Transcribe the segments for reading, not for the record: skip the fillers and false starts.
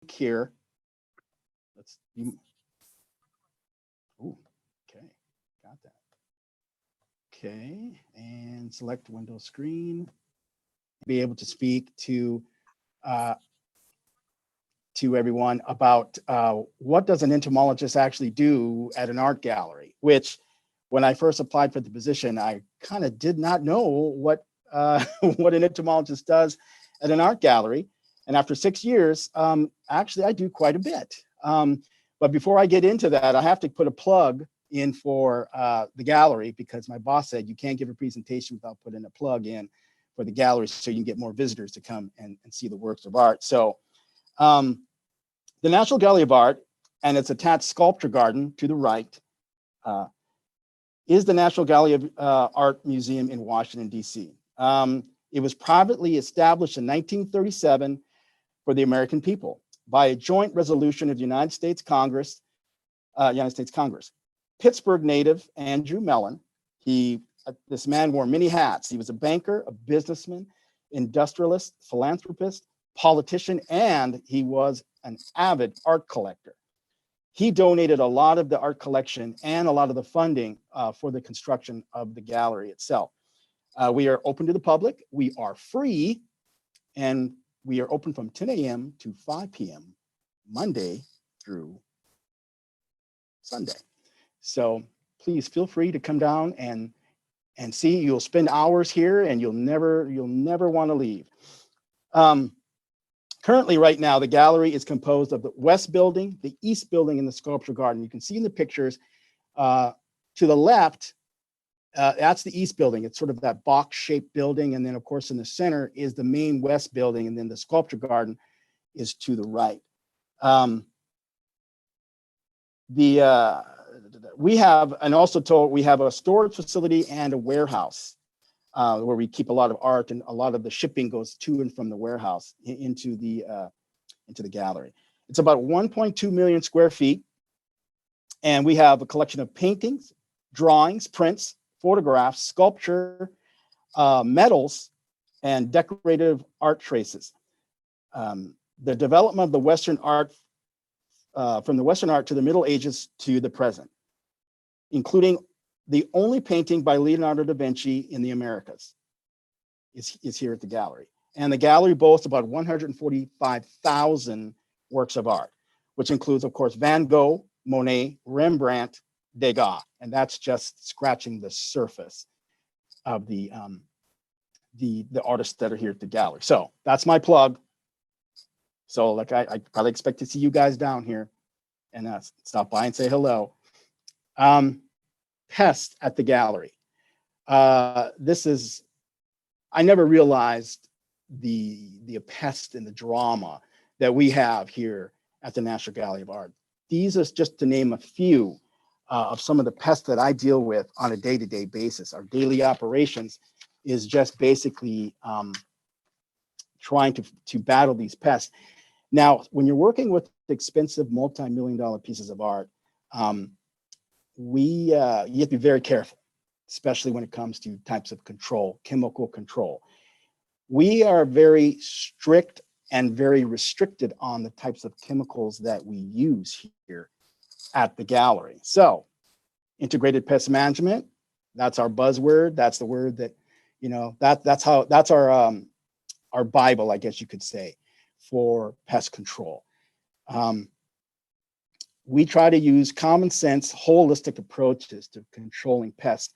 here. Let's you. Oh, okay, got that. Okay, and select window screen. Be able to speak uh, to everyone about what does an entomologist actually do at an art gallery, which when I first applied for the position, I kind of did not know what what an entomologist does at an art gallery. And after 6 years, actually, I do quite a bit. But before I get into that, I have to put a plug in for the gallery because my boss said you can't give a presentation without putting a plug in for the gallery so you can get more visitors to come and see the works of art. So the National Gallery of Art and its attached sculpture garden to the right is the National Gallery of Art Museum in Washington, D.C. It was privately established in 1937 for the American people by a joint resolution of the United States Congress. Pittsburgh native Andrew Mellon, this man wore many hats. He was a banker, a businessman, industrialist, philanthropist, politician, and he was an avid art collector. He donated a lot of the art collection and a lot of the funding for the construction of the gallery itself. We are open to the public. We are free, and we are open from 10 a.m. to 5 p.m. Monday through Sunday. So please feel free to come down and see. You'll spend hours here, and you'll never want to leave. Currently, right now, the gallery is composed of the West Building, the East Building, and the Sculpture Garden. You can see in the pictures to the left, that's the East Building. It's sort of that box-shaped building. And then, of course, in the center is the main West Building. And then the Sculpture Garden is to the right. We have a storage facility and a warehouse where we keep a lot of art, and a lot of the shipping goes to and from the warehouse into the gallery. It's about 1.2 million square feet, and we have a collection of paintings, drawings, prints, photographs, sculpture, medals, and decorative art traces. The development of the Western art, from the Western art to the Middle Ages to the present, including the only painting by Leonardo da Vinci in the Americas is here at the gallery. And the gallery boasts about 145,000 works of art, which includes, of course, Van Gogh, Monet, Rembrandt, Degas. And that's just scratching the surface of the artists that are here at the gallery. So that's my plug. So like I probably expect to see you guys down here and stop by and say hello. Pest at the gallery. I never realized the pest and the drama that we have here at the National Gallery of Art. These are just to name a few of some of the pests that I deal with on a day-to-day basis. Our daily operations is just basically trying to battle these pests. Now, when you're working with expensive multi-million-dollar pieces of art, you have to be very careful, especially when it comes to types of control, chemical control. We are very strict and very restricted on the types of chemicals that we use here at the gallery. So integrated pest management, that's our buzzword. That's the word that, that's our Bible, I guess you could say, for pest control. We try to use common sense, holistic approaches to controlling pests.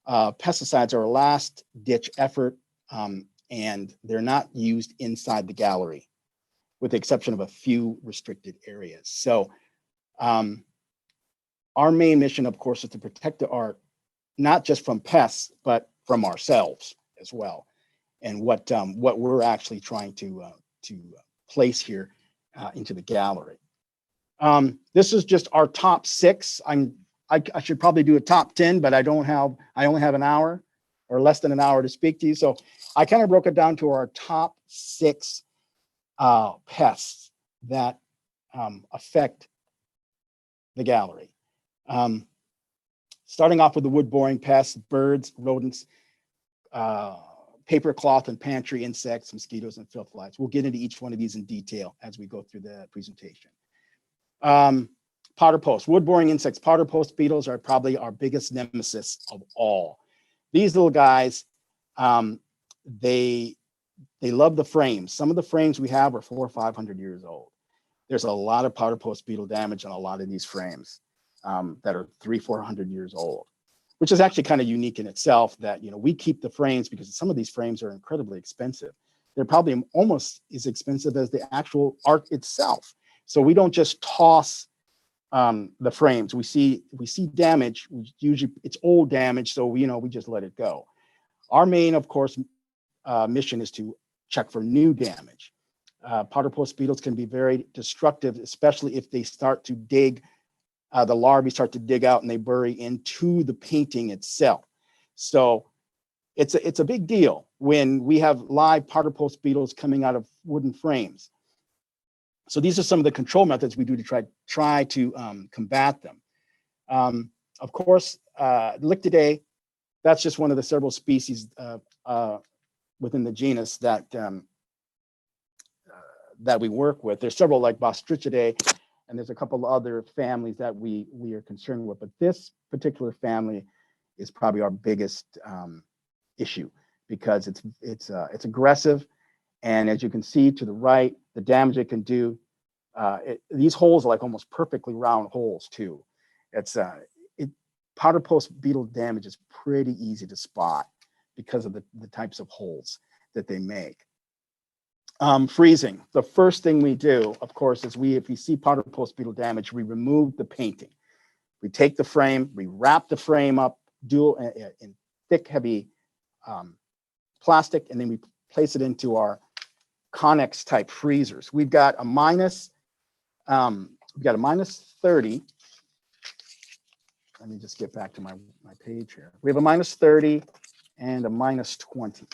Pesticides are a last ditch effort, and they're not used inside the gallery, with the exception of a few restricted areas. So our main mission, of course, is to protect the art, not just from pests, but from ourselves as well, and what we're actually trying to place here into the gallery. This is just our top 6. I should probably do a top 10, but I only have an hour or less than an hour to speak to you. So I kind of broke it down to our top 6 pests that affect the gallery. Starting off with the wood boring pests, birds, rodents, paper, cloth, and pantry insects, mosquitoes, and filth flies. We'll get into each one of these in detail as we go through the presentation. Powder post, wood boring insects. Powder post beetles are probably our biggest nemesis of all. These little guys, they love the frames. Some of the frames we have are 400 or 500 years old. There's a lot of powder post beetle damage on a lot of these frames that are 300 or 400 years old, which is actually kind of unique in itself that, we keep the frames because some of these frames are incredibly expensive. They're probably almost as expensive as the actual art itself. So we don't just toss the frames. We see damage. Usually it's old damage, so we just let it go. Our main, of course, mission is to check for new damage. Powder post beetles can be very destructive, especially if they start to dig. The larvae start to dig out and they bury into the painting itself. So it's a big deal when we have live powder post beetles coming out of wooden frames. So these are some of the control methods we do to try to combat them. Of course, Lictidae, that's just one of the several species within the genus that we work with. There's several like Bostrichidae, and there's a couple of other families that we are concerned with. But this particular family is probably our biggest issue because it's aggressive, and as you can see to the right, the damage it can do. These holes are like almost perfectly round holes too. Powder post beetle damage is pretty easy to spot because of the types of holes that they make. Freezing. The first thing we do, of course, is if we see powder post beetle damage, we remove the painting. We take the frame, we wrap the frame up in thick, heavy plastic, and then we place it into our Connex type freezers. We've got a minus 30. Let me just get back to my page here. We have a minus 30 and a minus 20.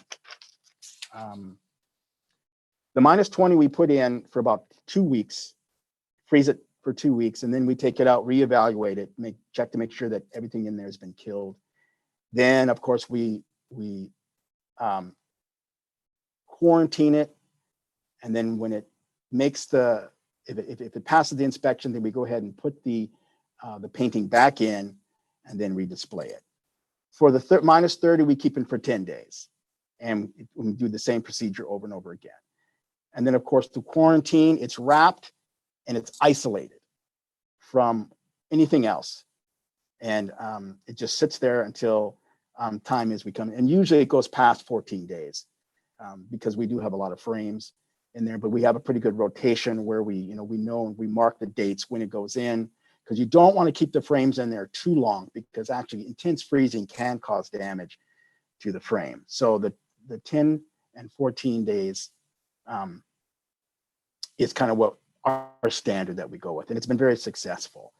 The minus 20 we put in for about 2 weeks, freeze it for 2 weeks, and then we take it out, reevaluate it, check to make sure that everything in there has been killed. Then, of course, we quarantine it, and then when it makes if it passes the inspection, then we go ahead and put the painting back in and then redisplay it. For the minus 30, we keep it for 10 days, and we do the same procedure over and over again. And then, of course, to quarantine, it's wrapped and it's isolated from anything else. And it just sits there until time is becoming, and usually it goes past 14 days because we do have a lot of frames in there, but we have a pretty good rotation where we know and we mark the dates when it goes in, because you don't want to keep the frames in there too long because actually intense freezing can cause damage to the frame. So the 10 and 14 days is kind of what our standard that we go with, and it's been very successful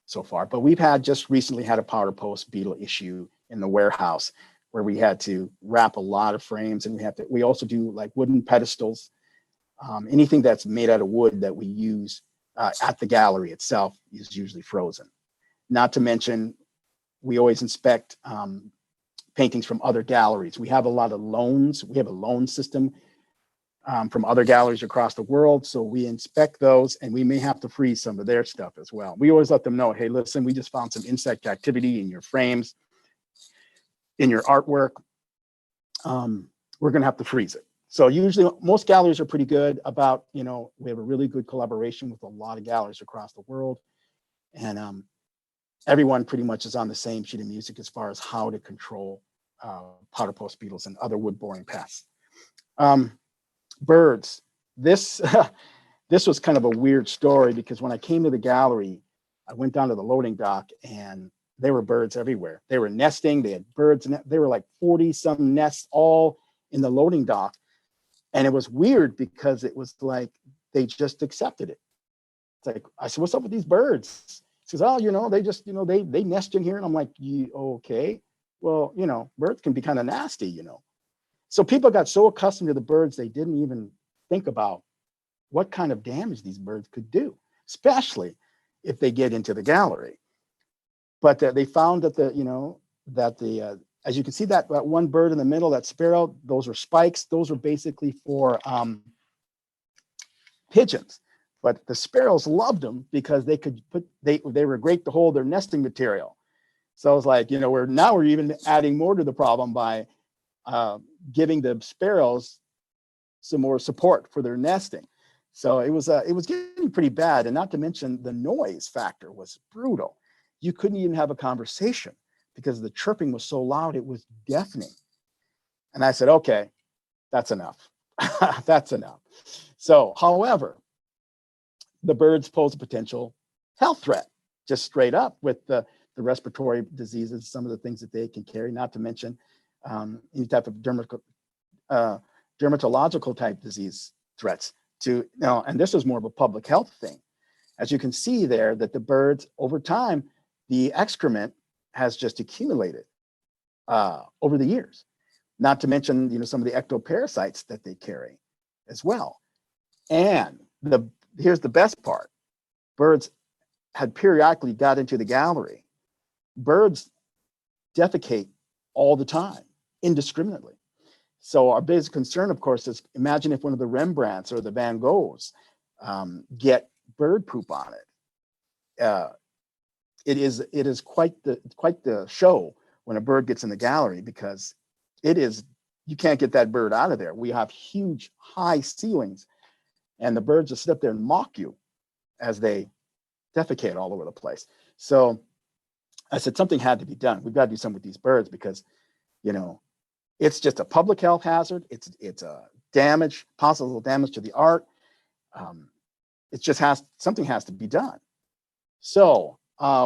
so far. But we've just recently had a powder post beetle issue in the warehouse where we had to wrap a lot of frames, and we also do like wooden pedestals. Anything that's made out of wood that we use at the gallery itself is usually frozen. Not to mention, we always inspect paintings from other galleries. We have a lot of loans. We have a loan system from other galleries across the world. So we inspect those, and we may have to freeze some of their stuff as well. We always let them know, hey, listen, we just found some insect activity in your frames, in your artwork. We're going to have to freeze it. So usually most galleries are pretty good about, we have a really good collaboration with a lot of galleries across the world. And everyone pretty much is on the same sheet of music as far as how to control powder post beetles and other wood-boring pests. Birds. This was kind of a weird story because when I came to the gallery, I went down to the loading dock and there were birds everywhere. They were nesting. They had birds. They were like 40-some nests all in the loading dock. And it was weird because it was like they just accepted it. It's like, I said, what's up with these birds? He says, oh, they just, they nest in here. And I'm like, okay. Well, birds can be kind of nasty, So people got so accustomed to the birds, they didn't even think about what kind of damage these birds could do, especially if they get into the gallery. But they found that the as you can see, that one bird in the middle, that sparrow, those are spikes. Those are basically for pigeons. But the sparrows loved them because they could they were great to hold their nesting material. So it's like, we're even adding more to the problem by giving the sparrows some more support for their nesting. So it was getting pretty bad, and not to mention the noise factor was brutal. You couldn't even have a conversation because the chirping was so loud, it was deafening. And I said, okay, that's enough. That's enough. So, however, the birds pose a potential health threat, just straight up, with the respiratory diseases, some of the things that they can carry, not to mention any type of dermatological type disease threats and this is more of a public health thing. As you can see there, that the birds, over time, the excrement has just accumulated over the years, not to mention, some of the ectoparasites that they carry as well. And here's the best part. Birds had periodically got into the gallery. Birds defecate all the time, indiscriminately. So our biggest concern, of course, is imagine if one of the Rembrandts or the Van Goghs get bird poop on it. It is quite the show when a bird gets in the gallery, because you can't get that bird out of there. We have huge, high ceilings, and the birds just sit up there and mock you as they defecate all over the place. So I said something had to be done. We've got to do something with these birds because, it's just a public health hazard. It's a possible damage to the art. It just something has to be done. So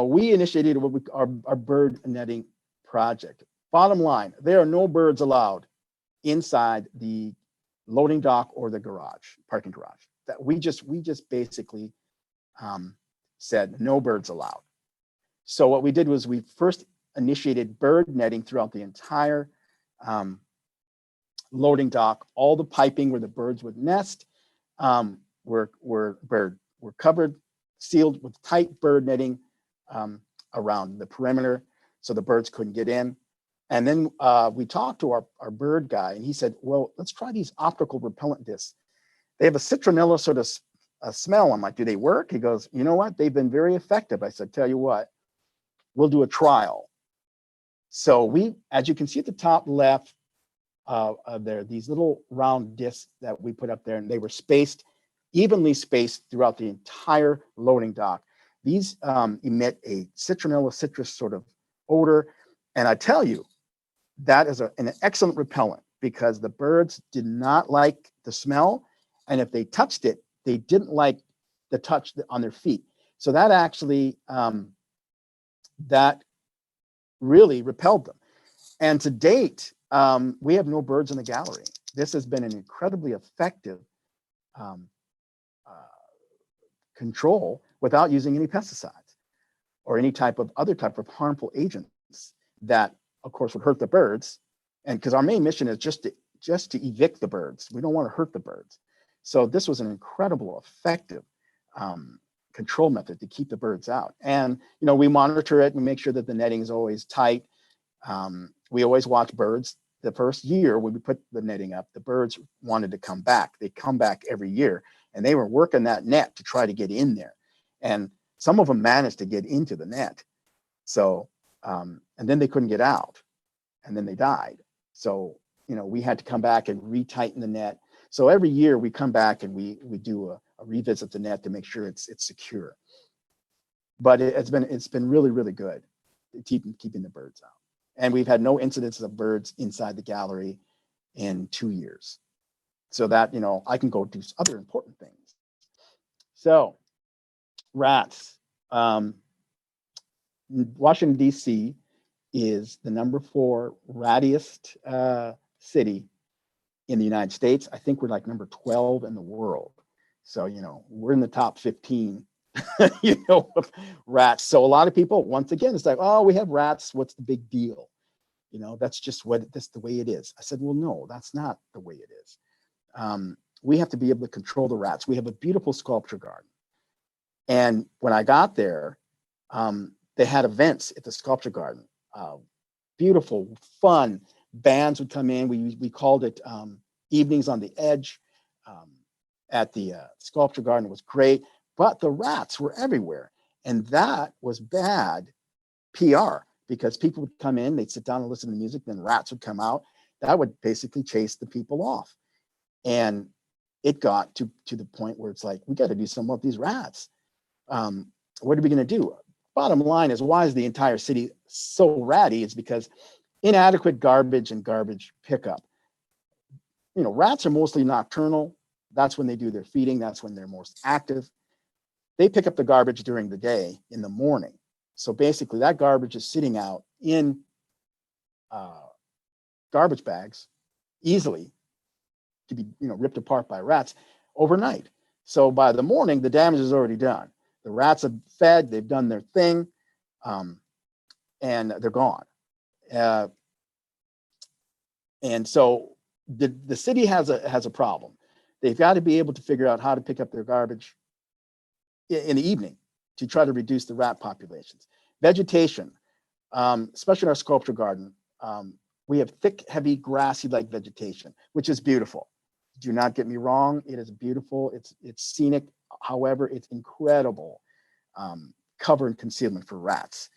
we initiated our bird netting project. Bottom line, there are no birds allowed inside the loading dock or the parking garage. That we just basically said no birds allowed. So what we did was we first initiated bird netting throughout the entire loading dock. All the piping where the birds would nest were covered, sealed with tight bird netting around the perimeter, so the birds couldn't get in. And then we talked to our bird guy, and he said, well, let's try these optical repellent discs. They have a citronella sort of smell. I'm like, do they work? He goes, you know what? They've been very effective. I said, tell you what, we'll do a trial. So as you can see at the top left, there, these little round discs that we put up there, and they were evenly spaced throughout the entire loading dock. These emit a citronella citrus sort of odor. And I tell you, that is an excellent repellent, because the birds did not like the smell. And if they touched it, they didn't like the touch on their feet. So that actually, that really repelled them. And to date, we have no birds in the gallery. This has been an incredibly effective control without using any pesticides or any other type of harmful agents that, of course, would hurt the birds. And because our main mission is just to evict the birds. We don't want to hurt the birds. So this was an incredible, effective control method to keep the birds out. And, we monitor it and make sure that the netting is always tight. We always watch birds. The first year when we put the netting up, the birds wanted to come back. They come back every year, and they were working that net to try to get in there. And some of them managed to get into the net. So, and then they couldn't get out, and then they died. So, we had to come back and retighten the net. So every year we come back and we do a revisit the net to make sure it's secure. But it's been really, really good keeping the birds out. And we've had no incidents of birds inside the gallery in 2 years. So that, I can go do other important things. So rats. Washington, D.C. is the number 4 rattiest city in the United States. I think we're like number 12 in the world. So, we're in the top 15, of rats. So a lot of people, once again, it's like, oh, we have rats. What's the big deal? That's just that's the way it is. I said, well, no, that's not the way it is. We have to be able to control the rats. We have a beautiful sculpture garden. And when I got there, they had events at the sculpture garden. beautiful, fun. Bands would come in. We called it Evenings on the Edge at the sculpture garden. It was great, but the rats were everywhere. And that was bad PR because people would come in, they'd sit down and listen to music, then rats would come out. That would basically chase the people off. And it got to the point where it's like, we got to do something with these rats. What are we going to do? Bottom line is, why is the entire city so ratty? It's because inadequate garbage and garbage pickup. You know, rats are mostly nocturnal. That's when they do their feeding. That's when they're most active. They pick up the garbage during the day in the morning. So basically that garbage is sitting out in garbage bags easily to be, you know, ripped apart by rats overnight. So by the morning, the damage is already done. The rats have fed, they've done their thing, and they're gone. And so the city has a problem. They've got to be able to figure out how to pick up their garbage in the evening to try to reduce the rat populations. Vegetation, especially in our sculpture garden, we have thick, heavy, grassy-like vegetation, which is beautiful. Do not get me wrong, it is beautiful. It's scenic. However, it's incredible cover and concealment for rats.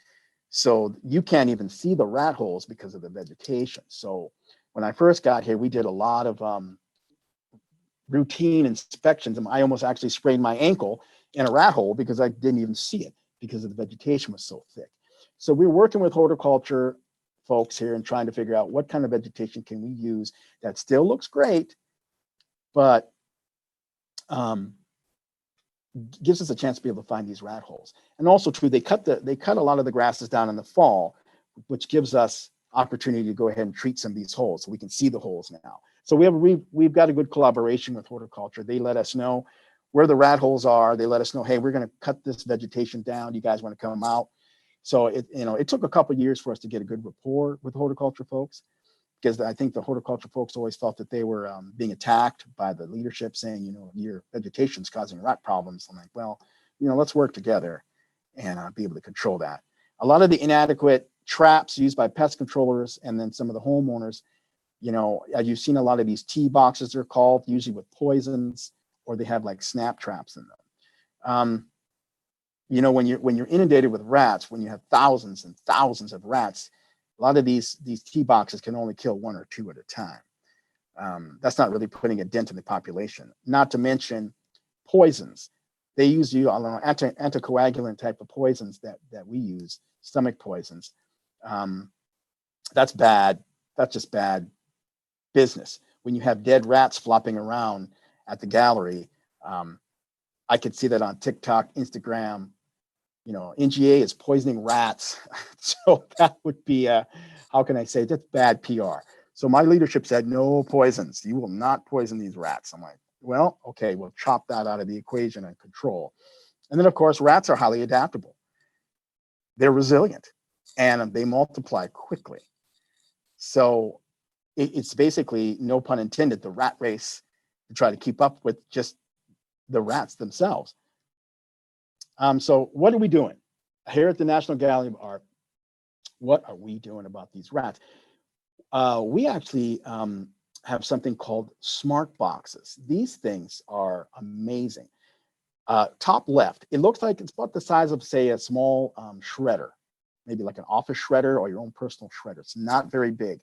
So you can't even see the rat holes because of the vegetation. So when I first got here, we did a lot of routine inspections, and I almost actually sprained my ankle in a rat hole because I didn't even see it because the vegetation was so thick. So we're working with horticulture folks here and trying to figure out what kind of vegetation can we use that still looks great, but gives us a chance to be able to find these rat holes. And also too, they cut a lot of the grasses down in the fall, which gives us opportunity to go ahead and treat some of these holes so we can see the holes now. So we've got a good collaboration with horticulture. They let us know where the rat holes are. They let us know, hey, we're going to cut this vegetation down. You guys want to come out? So it took a couple of years for us to get a good rapport with horticulture folks, because I think the horticulture folks always felt that they were being attacked by the leadership, saying, your vegetation is causing rat problems. I'm like, well, let's work together and be able to control that. A lot of the inadequate traps used by pest controllers and then some of the homeowners, you've seen a lot of these tea boxes, they're called, usually with poisons, or they have like snap traps in them. When you're inundated with rats, when you have thousands and thousands of rats, a lot of these tea boxes can only kill one or two at a time. That's not really putting a dent in the population. Not to mention poisons. They use anticoagulant type of poisons that we use, stomach poisons. That's bad. That's just bad business. When you have dead rats flopping around at the gallery, I could see that on TikTok, Instagram. NGA is poisoning rats. So that would be how can I say, that's bad PR. So my leadership said, no poisons. You will not poison these rats. I'm like, well, okay, we'll chop that out of the equation and control. And then, of course, rats are highly adaptable. They're resilient and they multiply quickly. So it's basically, no pun intended, the rat race to try to keep up with just the rats themselves. So what are we doing here at the National Gallery of Art? What are we doing about these rats? We actually have something called smart boxes. These things are amazing. Top left, it looks like it's about the size of, say, a small shredder, maybe like an office shredder or your own personal shredder. It's not very big.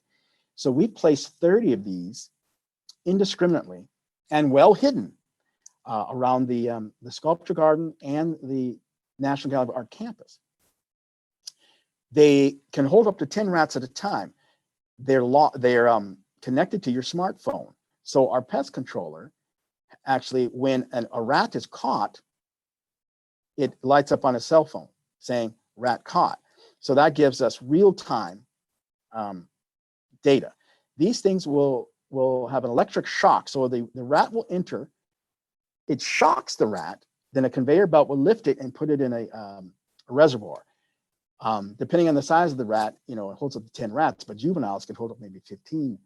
So we placed 30 of these indiscriminately and well hidden around the sculpture garden and the National Gallery of Art campus. They can hold up to 10 rats at a time. They're connected to your smartphone. So our pest controller, actually, when a rat is caught, it lights up on a cell phone saying rat caught. So that gives us real-time data. These things will have an electric shock. So the rat will enter, it shocks the rat, then a conveyor belt will lift it and put it in a reservoir. Depending on the size of the rat, it holds up to 10 rats, but juveniles can hold up maybe 15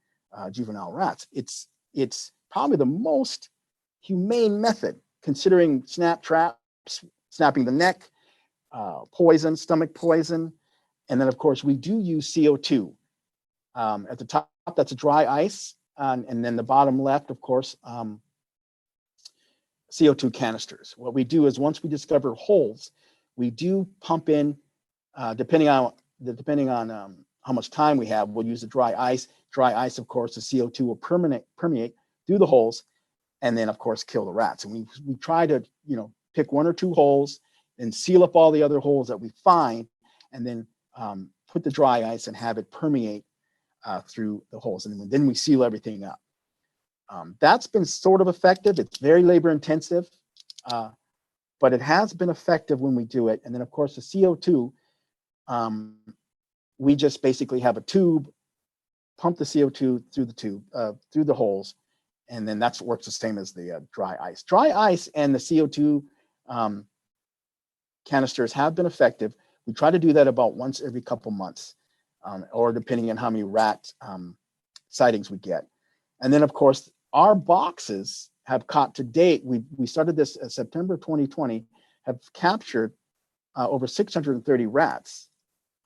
juvenile rats. It's probably the most humane method, considering snap traps, snapping the neck, poison, stomach poison. And then, of course, we do use CO2 At the top, that's a dry ice. And then the bottom left, of course, CO2 canisters. What we do is once we discover holes, we do pump in, depending on how much time we have, we'll use the dry ice. Dry ice, of course, the CO2 will permeate through the holes, and then, of course, kill the rats. And we try to, pick 1 or 2 holes and seal up all the other holes that we find, and then put the dry ice and have it permeate through the holes. And then we seal everything up. That's been sort of effective. It's very labor intensive, but it has been effective when we do it. And then, of course, the CO2, we just basically have a tube, pump the CO2 through the tube, through the holes, and then that works the same as the dry ice. Dry ice and the CO2 canisters have been effective. We try to do that about once every couple months, or depending on how many rat sightings we get. And then, of course, our boxes have caught to date. We started this in September 2020, have captured over 630 rats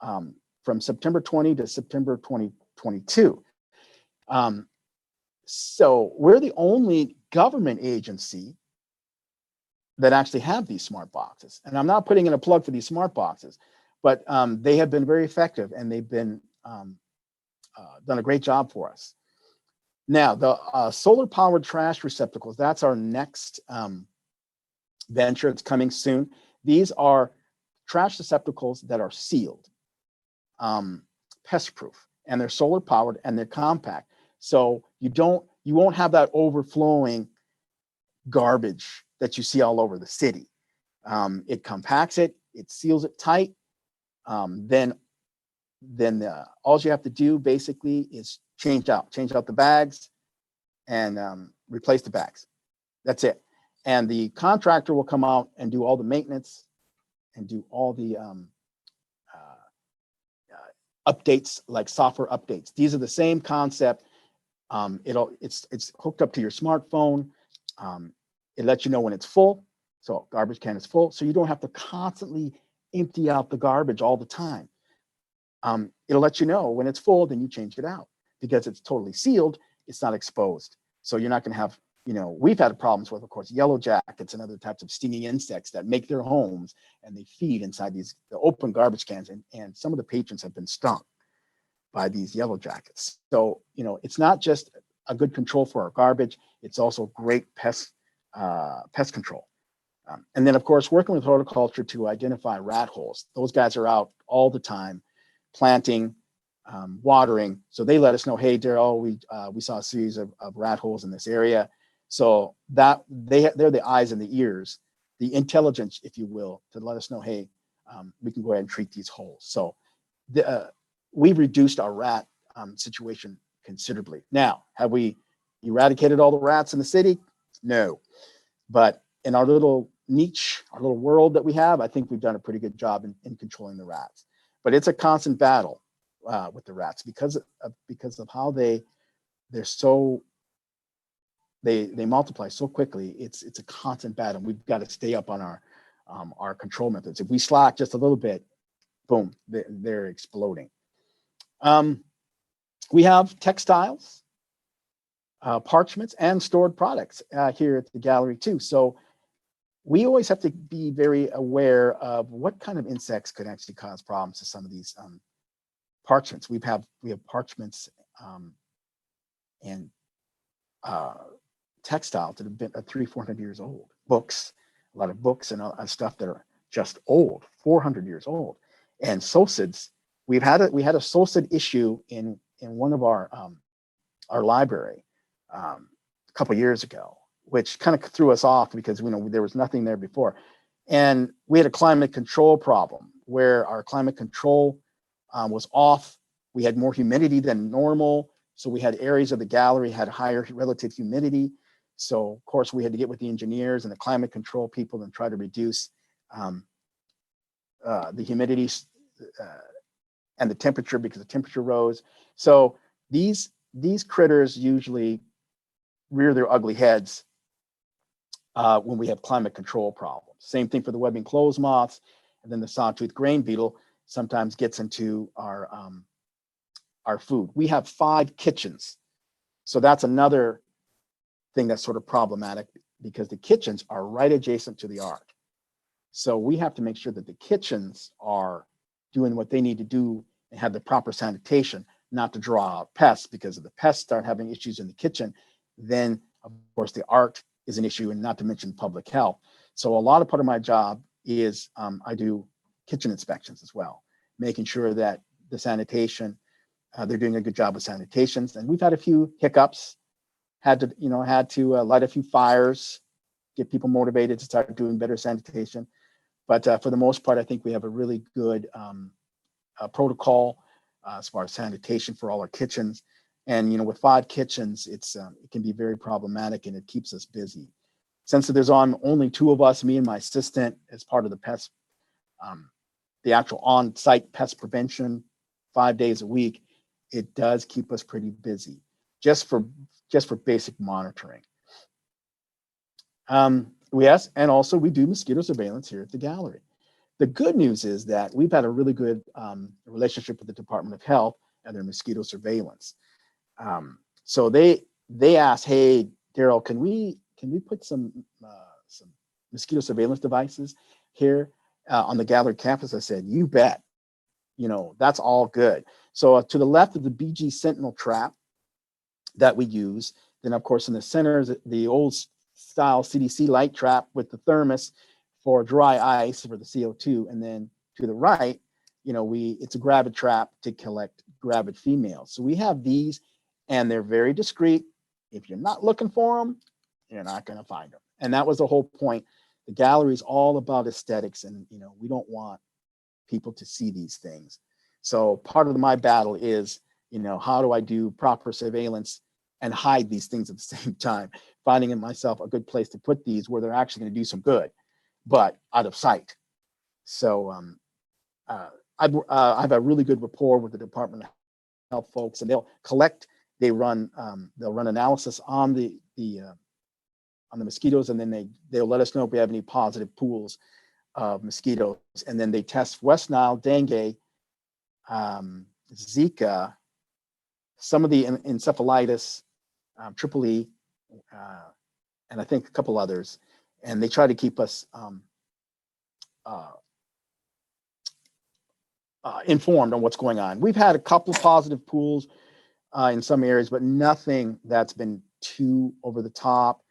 from September 20 to September 2022. So we're the only government agency that actually have these smart boxes. And I'm not putting in a plug for these smart boxes, but they have been very effective, and they've been done a great job for us. Now, the solar-powered trash receptacles, that's our next venture. It's coming soon. These are trash receptacles that are sealed, pest-proof, and they're solar-powered, and they're compact. So you won't have that overflowing garbage that you see all over the city. It compacts it, it seals it tight. Then all you have to do basically is change out the bags and replace the bags. That's it. And the contractor will come out and do all the maintenance and do all the updates, like software updates. These are the same concept. It's hooked up to your smartphone. It lets you know when it's full. So garbage can is full. So you don't have to constantly empty out the garbage all the time. It'll let you know when it's full, then you change it out, because it's totally sealed. It's not exposed. So you're not going to have, we've had problems with, of course, yellow jackets and other types of stinging insects that make their homes and they feed inside the open garbage cans. And some of the patrons have been stung by these yellow jackets. So, it's not just a good control for our garbage. It's also great pest control. And then, of course, working with horticulture to identify rat holes. Those guys are out all the time, planting, watering. So they let us know, hey, Darryl, we saw a series of rat holes in this area. So that they're the eyes and the ears, the intelligence, if you will, to let us know, hey, we can go ahead and treat these holes. So we've reduced our rat situation considerably. Now, have we eradicated all the rats in the city? No. But in our little niche, our little world that we have, I think we've done a pretty good job in controlling the rats. But it's a constant battle with the rats because of how they multiply so quickly. It's a constant battle. We've got to stay up on our control methods. If we slack just a little bit, boom, they're exploding. We have textiles, parchments, and stored products here at the gallery too. So we always have to be very aware of what kind of insects could actually cause problems to some of these parchments. We have parchments and textiles that have been 300-400 years old. Books, a lot of books and stuff that are just old, 400 years old. And solcids, we had a solcid issue in one of our library a couple years ago, which kind of threw us off because there was nothing there before. And we had a climate control problem where our climate control was off. We had more humidity than normal. So we had areas of the gallery had higher relative humidity. So of course we had to get with the engineers and the climate control people and try to reduce the humidity and the temperature, because the temperature rose. So these critters usually rear their ugly heads when we have climate control problems. Same thing for the webbing clothes moths, and then the sawtooth grain beetle sometimes gets into our our food. We have 5 kitchens. So that's another thing that's sort of problematic because the kitchens are right adjacent to the ark. So we have to make sure that the kitchens are doing what they need to do and have the proper sanitation, not to draw out pests, because if the pests start having issues in the kitchen, then of course the ark is an issue, and not to mention public health. So a lot of part of my job is I do kitchen inspections as well, making sure that the sanitation, they're doing a good job with sanitations. And we've had a few hiccups, had to light a few fires, get people motivated to start doing better sanitation. But for the most part, I think we have a really good protocol as far as sanitation for all our kitchens. And with 5 kitchens, it can be very problematic, and it keeps us busy. Since there's only 2 of us, me and my assistant, as part of the pest, the actual on-site pest prevention, 5 days a week, it does keep us pretty busy, just for basic monitoring. Yes, and also we do mosquito surveillance here at the gallery. The good news is that we've had a really good relationship with the Department of Health and their mosquito surveillance. So they asked, "Hey, Darryl, can we put some mosquito surveillance devices here on the gallery campus?" I said, "You bet. That's all good." So to the left of the BG Sentinel trap that we use, then of course in the center is the old style CDC light trap with the thermos for dry ice for the CO2, and then to the right, it's a gravid trap to collect gravid females. So we have these, and they're very discreet. If you're not looking for them, you're not going to find them. And that was the whole point. The gallery is all about aesthetics, and we don't want people to see these things. So part of my battle is, how do I do proper surveillance and hide these things at the same time, finding in myself a good place to put these where they're actually going to do some good, but out of sight. So I have a really good rapport with the Department of Health folks, and they'll run analysis on the mosquitoes, and then they'll let us know if we have any positive pools of mosquitoes, and then they test West Nile, dengue, Zika, some of the encephalitis, triple E, and I think a couple others, and they try to keep us informed on what's going on. We've had a couple of positive pools in some areas, but nothing that's been too over the top.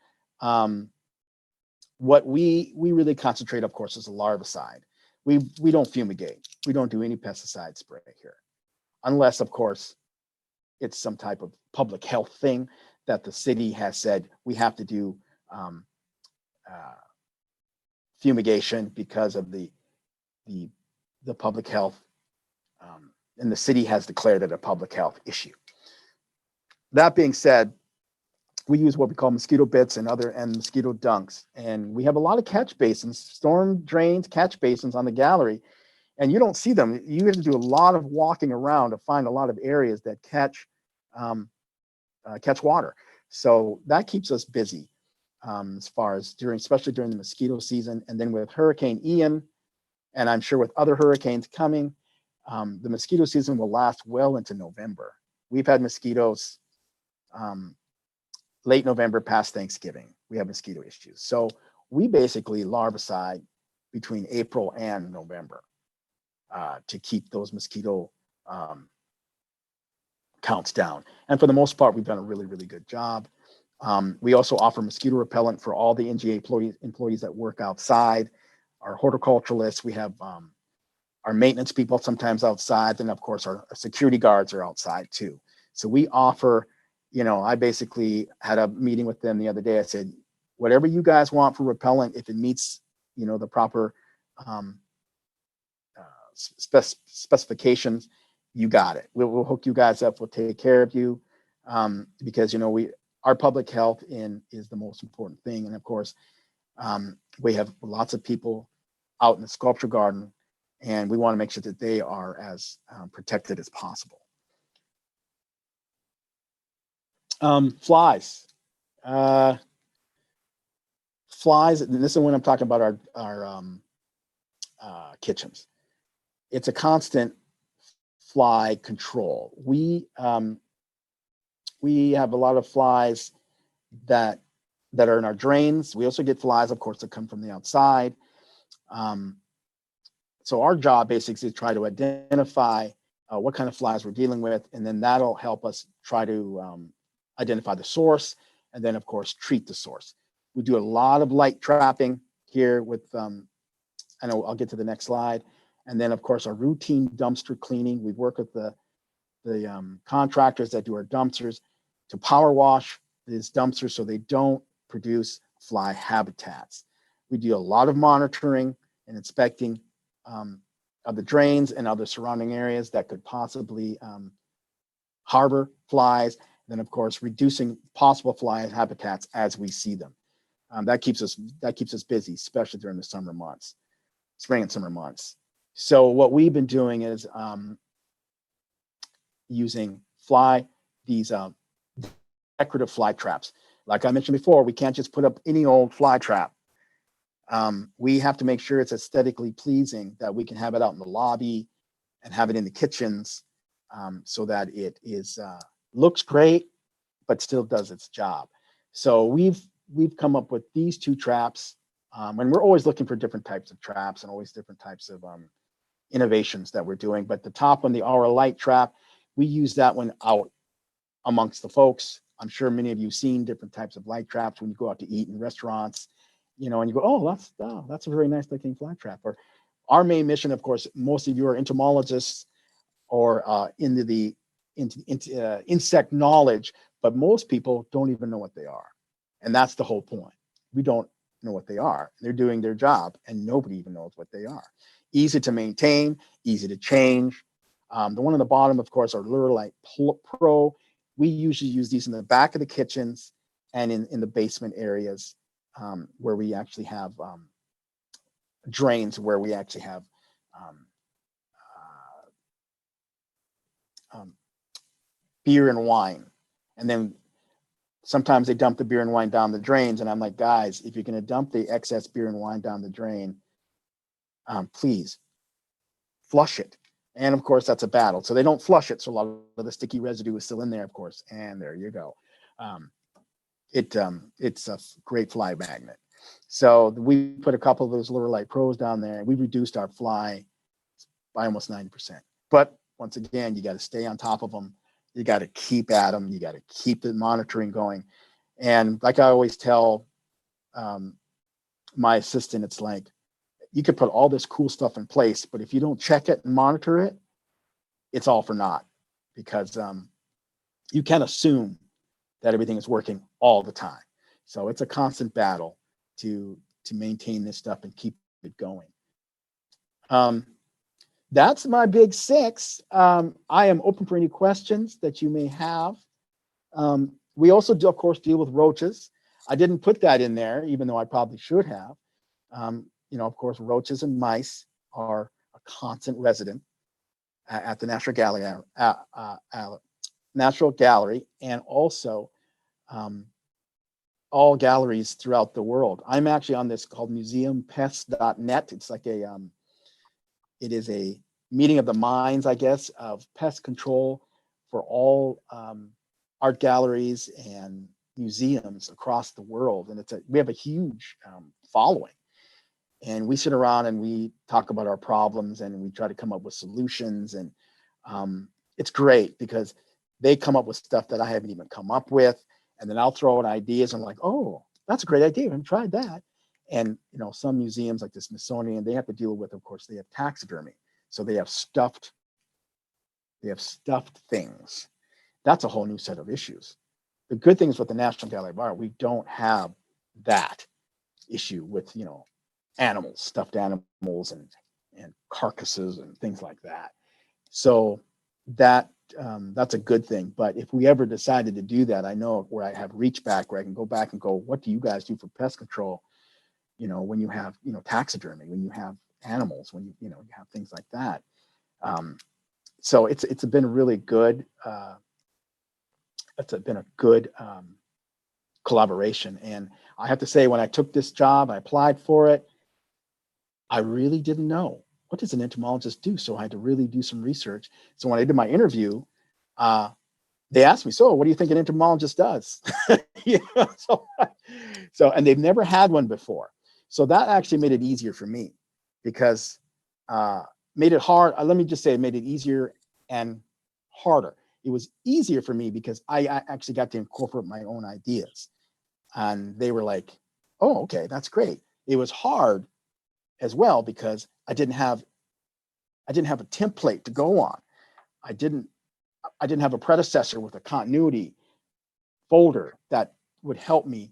What we really concentrate, of course, is the larvicide. We don't fumigate. We don't do any pesticide spray here, unless, of course, it's some type of public health thing that the city has said we have to do fumigation because of the public health, and the city has declared it a public health issue. That being said, we use what we call mosquito bits and mosquito dunks, and we have a lot of catch basins, storm drains, catch basins on the gallery, and you don't see them. You have to do a lot of walking around to find a lot of areas that catch water. So that keeps us busy as far as especially during the mosquito season. And then with Hurricane Ian, and I'm sure with other hurricanes coming, the mosquito season will last well into November. We've had mosquitoes late November past Thanksgiving. We have mosquito issues. So we basically larvicide between April and November to keep those mosquito counts down. And for the most part, we've done a really, really good job. We also offer mosquito repellent for all the NGA employees that work outside. Our horticulturalists, we have our maintenance people sometimes outside. Then, of course, our security guards are outside too. So we offer, I basically had a meeting with them the other day. I said, whatever you guys want for repellent, if it meets, the proper specifications, you got it. We'll hook you guys up. We'll take care of you because, our public health is the most important thing. And of course, we have lots of people out in the sculpture garden, and we want to make sure that they are as protected as possible. Flies. Flies, and this is when I'm talking about our kitchens. It's a constant fly control. We have a lot of flies that are in our drains. We also get flies, of course, that come from the outside. So our job basically is to try to identify what kind of flies we're dealing with, and then that'll help us try to identify the source, and then of course treat the source. We do a lot of light trapping here with, I know I'll get to the next slide, and then of course our routine dumpster cleaning. We work with the contractors that do our dumpsters to power wash these dumpsters so they don't produce fly habitats. We do a lot of monitoring and inspecting of the drains and other surrounding areas that could possibly harbor flies. And then, of course, reducing possible fly habitats as we see them. That keeps us busy, especially during the summer months, spring and summer months. So what we've been doing is using these decorative fly traps. Like I mentioned before, we can't just put up any old fly trap. We have to make sure it's aesthetically pleasing, that we can have it out in the lobby and have it in the kitchens, so that it is looks great, but still does its job. So we've come up with these two traps, and we're always looking for different types of traps and always different types of innovations that we're doing. But the top one, the Aura Light trap, we use that one out amongst the folks. I'm sure many of you have seen different types of light traps when you go out to eat in restaurants, and you go, oh, that's a very nice looking fly trap. Or our main mission, of course, most of you are entomologists or into the insect knowledge, but most people don't even know what they are. And that's the whole point. We don't know what they are. They're doing their job and nobody even knows what they are. Easy to maintain, easy to change. The one on the bottom, of course, are Lure Light Pro. We usually use these in the back of the kitchens and in the basement areas, where we actually have drains, where we actually have beer and wine. And then sometimes they dump the beer and wine down the drains. And I'm like, guys, if you're going to dump the excess beer and wine down the drain, please flush it. And of course, that's a battle. So they don't flush it. So a lot of the sticky residue is still in there, of course. And there you go. It's a great fly magnet. So we put a couple of those Lure Light Pros down there, and we reduced our fly by almost 90%. But once again, you got to stay on top of them. You got to keep at them. You got to keep the monitoring going. And like I always tell my assistant, it's like, you could put all this cool stuff in place, but if you don't check it and monitor it, it's all for naught, because you can't assume that everything is working all the time. So it's a constant battle to maintain this stuff and keep it going. That's my big six. I am open for any questions that you may have. We also do, of course, deal with roaches. I didn't put that in there, even though I probably should have. Of course, roaches and mice are a constant resident at the National Gallery, and also all galleries throughout the world. I'm actually on this called museumpests.net. It's like it is a meeting of the minds, I guess, of pest control for all art galleries and museums across the world. And we have a huge following. And we sit around and we talk about our problems and we try to come up with solutions. And it's great because they come up with stuff that I haven't even come up with. And then I'll throw out ideas and I'm like, oh, that's a great idea. I haven't tried that. And, some museums like the Smithsonian, they have to deal with, of course, they have taxidermy. So they have stuffed things. That's a whole new set of issues. The good thing is with the National Gallery of Art, we don't have that issue with, animals, stuffed animals and carcasses and things like that. So that's a good thing. But if we ever decided to do that, I know where I have reach back, where I can go back and go, what do you guys do for pest control? When you have, taxidermy, when you have animals, when you have things like that. So it's been really good. It's been a good collaboration. And I have to say, when I took this job, I applied for it. I really didn't know what does an entomologist do? So I had to really do some research. So when I did my interview, they asked me, so what do you think an entomologist does? You know, and they've never had one before. So that actually made it easier for me, because made it hard. Let me just say, it made it easier and harder. It was easier for me because I actually got to incorporate my own ideas, and they were like, oh, okay, that's great. It was hard as well because I didn't have a template to go on. I didn't have a predecessor with a continuity folder that would help me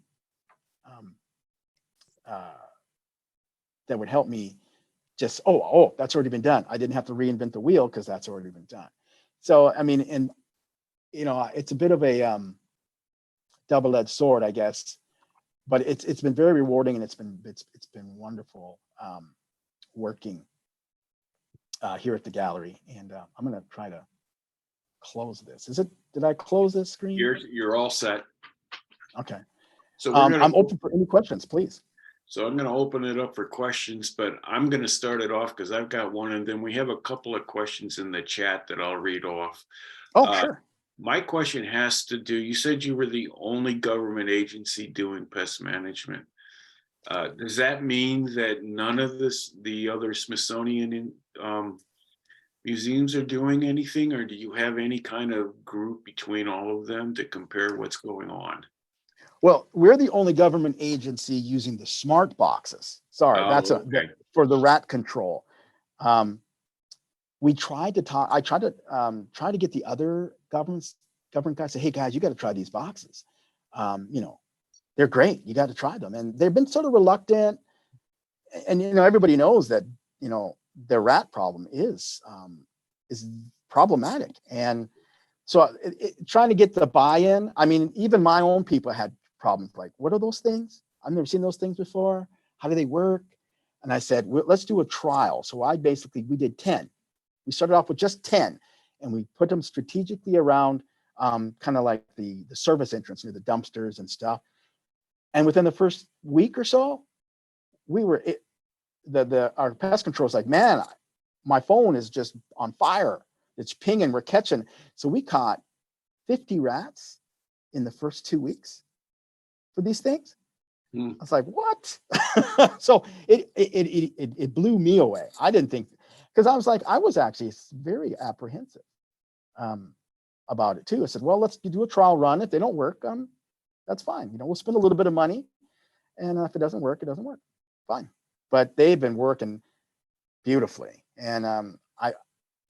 just, that's already been done. I didn't have to reinvent the wheel because that's already been done. So I mean, and it's a bit of a double-edged sword, I guess, but it's been very rewarding, and it's been wonderful working here at the gallery. And I'm going to try to close this. Did I close this screen? You're all set. Okay. So I'm open for any questions, please. So I'm going to open it up for questions, but I'm going to start it off because I've got one, and then we have a couple of questions in the chat that I'll read off. Oh, sure. My question has to do, you said you were the only government agency doing pest management. Does that mean that none of the other Smithsonian museums are doing anything, or do you have any kind of group between all of them to compare what's going on? Well, we're the only government agency using the smart boxes. Sorry, for the rat control. We tried to talk. I tried to get the other government guys to say, hey guys, you got to try these boxes. They're great. You got to try them, and they've been sort of reluctant. And everybody knows that their rat problem is problematic, and so trying to get the buy-in. I mean, even my own people had problems like, what are those things? I've never seen those things before. How do they work? And I said, well, let's do a trial. So we did 10. We started off with just 10, and we put them strategically around kind of like the service entrance, the dumpsters and stuff. And within the first week or so, our pest control is like, man, my phone is just on fire. It's pinging, we're catching. So we caught 50 rats in the first 2 weeks for these things. I was like, what? So it blew me away. I didn't think, because I was actually very apprehensive about it too. I said, well, let's do a trial run. If they don't work, that's fine. We'll spend a little bit of money, and if it doesn't work, it doesn't work. Fine. But they've been working beautifully, and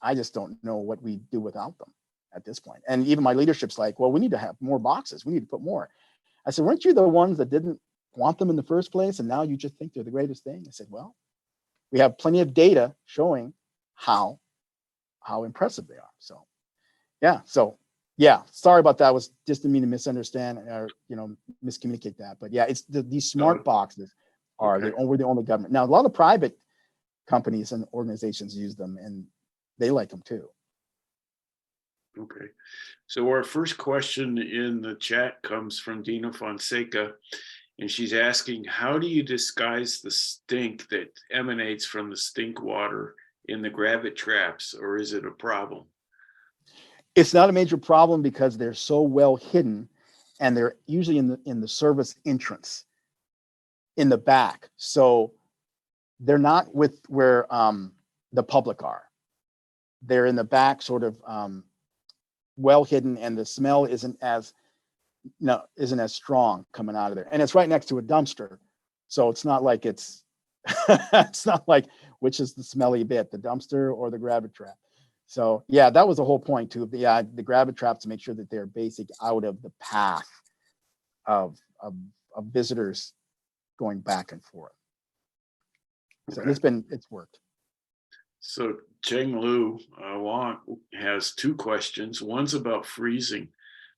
I just don't know what we do without them at this point. And even my leadership's like, well, we need to have more boxes. We need to put more. I said, weren't you the ones that didn't want them in the first place, and now you just think they're the greatest thing? I said, well, we have plenty of data showing how impressive they are. So yeah, sorry about that. I just didn't mean to misunderstand or miscommunicate that. But yeah, it's these smart boxes we're the only government. Now, a lot of private companies and organizations use them, and they like them too. Okay. So our first question in the chat comes from Dina Fonseca, and she's asking, how do you disguise the stink that emanates from the stink water in the gravet traps, or is it a problem? It's not a major problem because they're so well hidden, and they're usually in the service entrance in the back. So they're not with where the public are. They're in the back, sort of well hidden, and the smell isn't as strong coming out of there. And it's right next to a dumpster, so it's not like it's not like which is the smelly bit, the dumpster or the gravet trap. So yeah, that was the whole point too. The gravet traps, to make sure that they're basic out of the path of visitors going back and forth. So it's worked. So Cheng Lu Wang has two questions. One's about freezing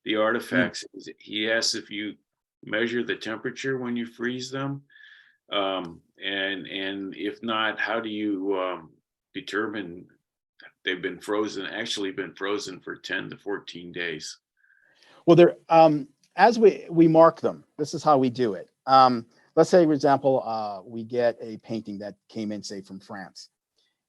the artifacts. He asks if you measure the temperature when you freeze them, and if not, how do you determine they've been frozen for 10 to 14 days? Well, they're as we mark them. This is how we do it. Let's say, for example, we get a painting that came in, say, from France,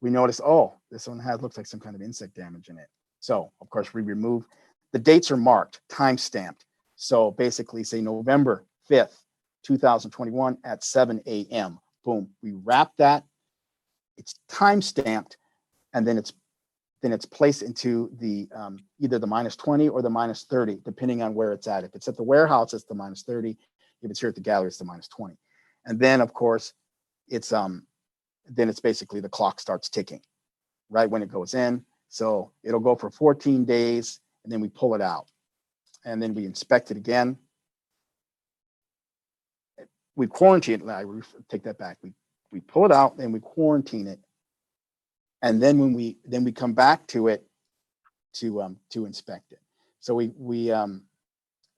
we notice, oh, this one looks like some kind of insect damage in it. So of course we remove, the dates are marked, time stamped. So basically say November 5th, 2021 at 7 a.m. Boom, we wrap that, it's time stamped, and then it's placed into the either the -20 or the -30, depending on where it's at. If it's at the warehouse, it's the -30. If it's here at the gallery, it's the -20. And then of course, it's basically the clock starts ticking right when it goes in. So it'll go for 14 days, and then we pull it out, and then we inspect it again. We quarantine it. I take that back. We pull it out and we quarantine it, and then when we come back to it to inspect it. So we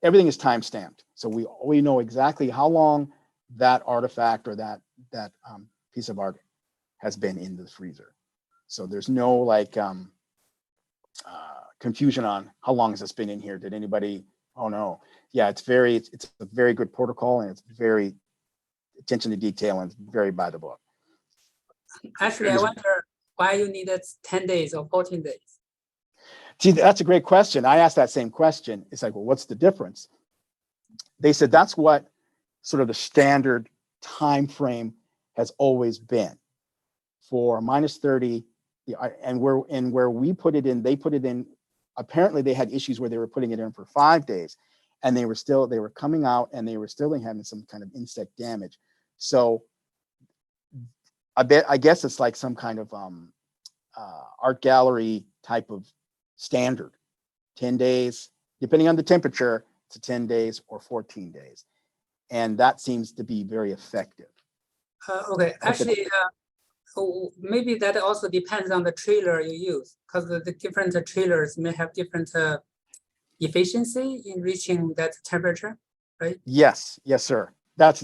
everything is time stamped. So we know exactly how long that artifact or that piece of art has been in the freezer. So there's no like confusion on how long has this been in here. Did anybody? Oh no. Yeah, it's a very good protocol, and it's very attention to detail, and it's very by the book. Actually, I wonder why you needed 10 days or 14 days. See, that's a great question. I asked that same question. It's like, well, what's the difference? They said that's what sort of the standard time frame has always been for -30. And where we put it in, they put it in. Apparently, they had issues where they were putting it in for 5 days, and they were coming out, and they were still having some kind of insect damage. So I guess it's like some kind of art gallery type of standard. 10 days, depending on the temperature, to 10 days or 14 days. And that seems to be very effective. Okay, actually, maybe that also depends on the trailer you use, because the different trailers may have different efficiency in reaching that temperature, right? Yes, sir. That's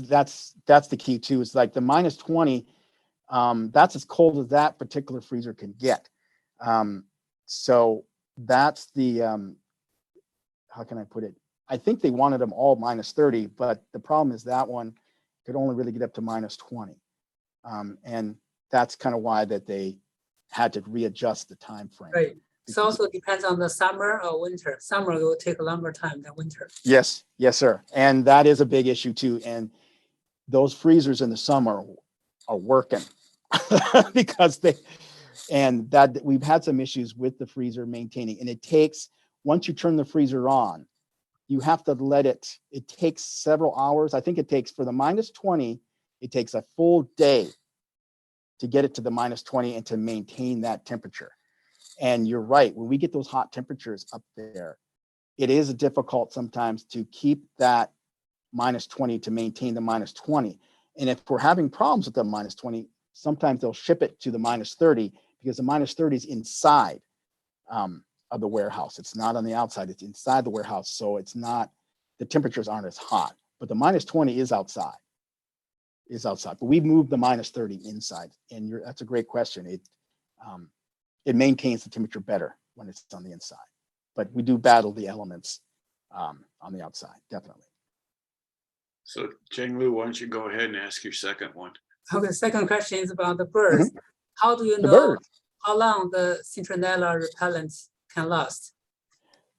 the key too. It's like the -20. That's as cold as that particular freezer can get. So that's the how can I put it? I think they wanted them all -30, but the problem is that one could only really get up to -20. And that's kind of why that they had to readjust the time frame. Right. It also depends on the summer or winter. Summer will take a longer time than winter. Yes, sir. And that is a big issue too. And those freezers in the summer are working because we've had some issues with the freezer maintaining. And it takes, once you turn the freezer on, you have to let it takes several hours. I think it takes, for the -20, it takes a full day to get it to the -20 and to maintain that temperature. And you're right, when we get those hot temperatures up there, it is difficult sometimes to keep that -20 to maintain the -20. And if we're having problems with the -20, sometimes they'll ship it to the -30, because the -30 is inside of the warehouse. It's not on the outside, it's inside the warehouse. So it's not, the temperatures aren't as hot, but the -20 is outside. But we moved the -30 inside. And that's a great question. It maintains the temperature better when it's on the inside, but we do battle the elements on the outside, definitely. So Cheng-Lu, why don't you go ahead and ask your second one? Okay, second question is about the birds. Mm-hmm. How do you know how long the citronella repellent can last?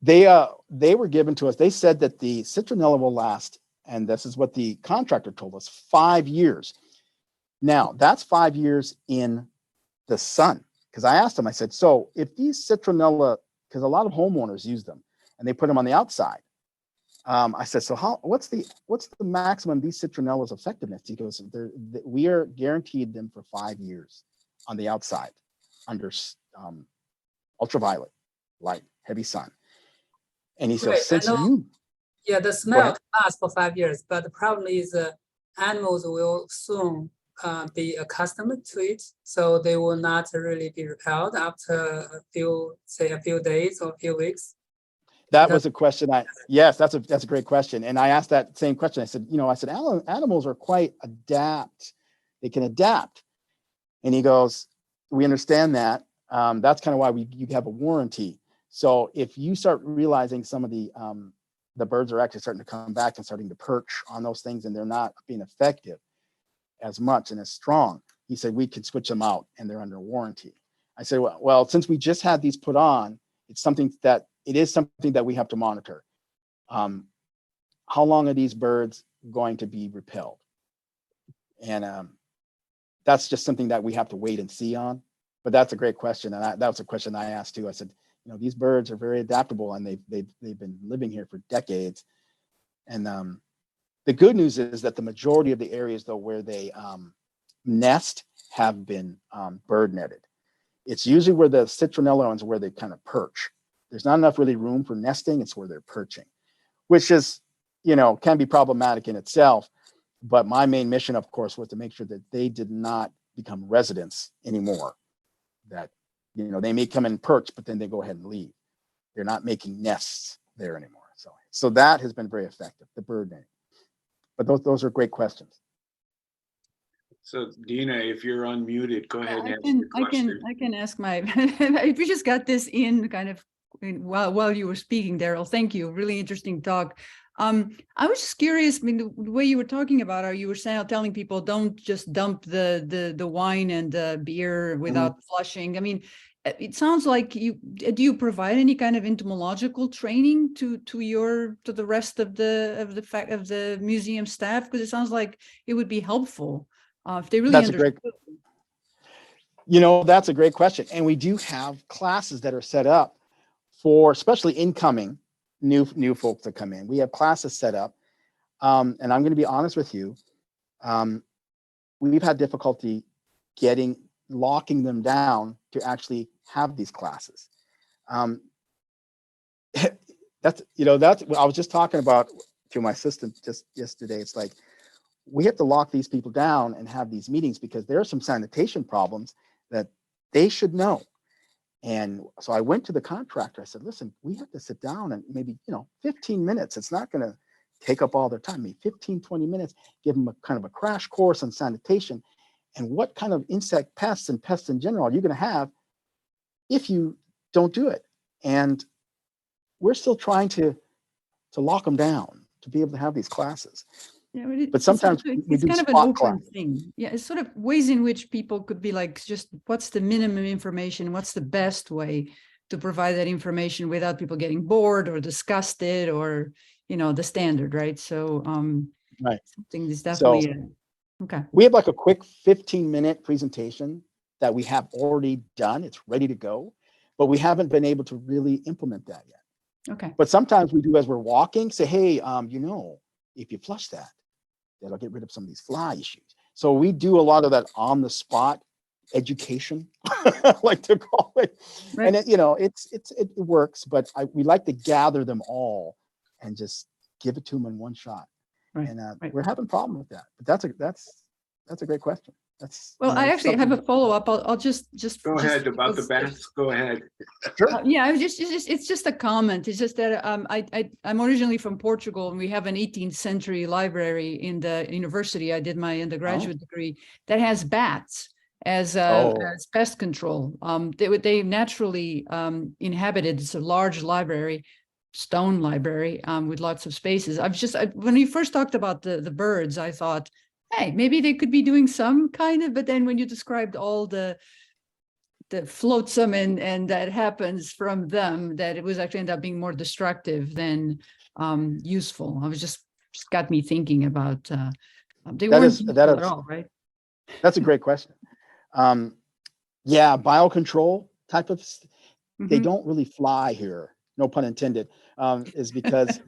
They were given to us. They said that the citronella will last, and this is what the contractor told us, 5 years. Now, that's 5 years in the sun. Because I asked them, I said, so if these citronella, because a lot of homeowners use them, and they put them on the outside. I said, so what's the maximum these citronella's effectiveness? He goes, we are guaranteed them for 5 years on the outside under ultraviolet light, heavy sun. And he says, yeah, the smell can last for 5 years, but the problem is animals will soon be accustomed to it, so they will not really be repelled after a few days or a few weeks. That was a question. Yes, that's a great question. And I asked that same question. I said, animals are quite adept. They can adapt. And he goes, we understand that. That's kind of why you have a warranty. So if you start realizing some of the birds are actually starting to come back and starting to perch on those things, and they're not being effective as much and as strong, he said, we could switch them out and they're under warranty. I said, well, since we just had these put on, it is something that we have to monitor. How long are these birds going to be repelled? And that's just something that we have to wait and see on. But that's a great question. And that was a question I asked too. I said, these birds are very adaptable and they've been living here for decades. And the good news is that the majority of the areas though where they nest have been bird netted. It's usually where the citronella ones where they kind of perch. There's not enough really room for nesting. It's where they're perching, which is, can be problematic in itself. But my main mission, of course, was to make sure that they did not become residents anymore. That, they may come and perch, but then they go ahead and leave. They're not making nests there anymore. So that has been very effective, the bird netting. But those are great questions. So Dina, if you're unmuted, go ahead and ask I your question. can ask my, we just got this in kind of while you were speaking, Darryl. Thank you. Really interesting talk. I was just curious, the way you were talking about, you were telling people don't just dump the wine and the beer without flushing. It sounds like do you provide any kind of entomological training to the rest of the museum staff? Because it sounds like it would be helpful if they really understood. That's a great question. And we do have classes that are set up for especially incoming new folks that come in. We have classes set up. And I'm going to be honest with you. We've had difficulty locking them down to actually have these classes. That's what I was just talking about to my assistant just yesterday. It's like, we have to lock these people down and have these meetings because there are some sanitation problems that they should know. And so I went to the contractor. I said, listen, we have to sit down and maybe, 15 minutes. It's not going to take up all their time, maybe 15, 20 minutes, give them a kind of a crash course on sanitation and what kind of insect pests and pests in general are you going to have if you don't do it. And we're still trying to lock them down to be able to have these classes. Yeah, but sometimes it's kind of an open thing. Yeah, it's sort of ways in which people could be like, just what's the minimum information? What's the best way to provide that information without people getting bored or disgusted or, the standard, right? So right. Something is definitely okay. We have like a quick 15-minute presentation that we have already done. It's ready to go, but we haven't been able to really implement that yet. Okay. But sometimes we do as we're walking, say, hey, if you flush that, that'll get rid of some of these fly issues. So we do a lot of that on the spot education, I like to call it. Right. And it works, but we like to gather them all and just give it to them in one shot. Right. And we're having a problem with that. But that's a great question. I actually have a follow-up. I'll just go ahead about the bats. Go ahead. Sure. It's just a comment. It's just that I'm originally from Portugal, and we have an 18th century library in the university. I did my undergraduate degree that has bats as pest control. They naturally inhabited. It's a large library, stone library with lots of spaces. When you first talked about the birds, I thought, hey, maybe they could be doing some kind of, but then when you described all the flotsam and that happens from them, that it was actually ended up being more destructive than useful. I was just got me thinking about they weren't useful at all, right? That's a great question. Biocontrol type of, they don't really fly here, no pun intended, is because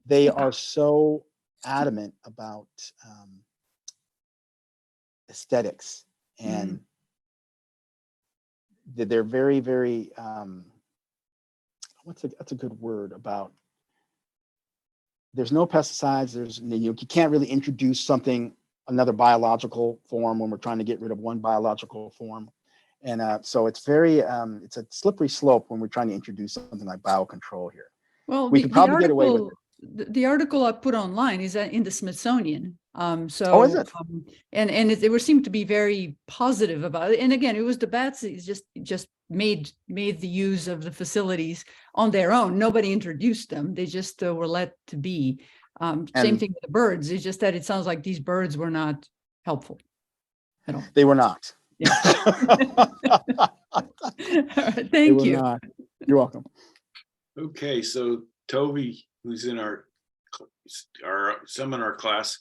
they are so adamant about aesthetics and they're very, very that's a good word about, there's no pesticides, you can't really introduce another biological form when we're trying to get rid of one biological form. And so it's very it's a slippery slope when we're trying to introduce something like biocontrol here. Well, we could probably get away with it. The article I put online is in the Smithsonian. Is it? And they seemed to be very positive about it. And again, it was the bats just made the use of the facilities on their own. Nobody introduced them. They just were let to be. Same thing with the birds. It's just that it sounds like these birds were not helpful at all. They were not. Yeah. All right, They thank will you. not. You're welcome. Okay, so Toby, who's in our seminar class,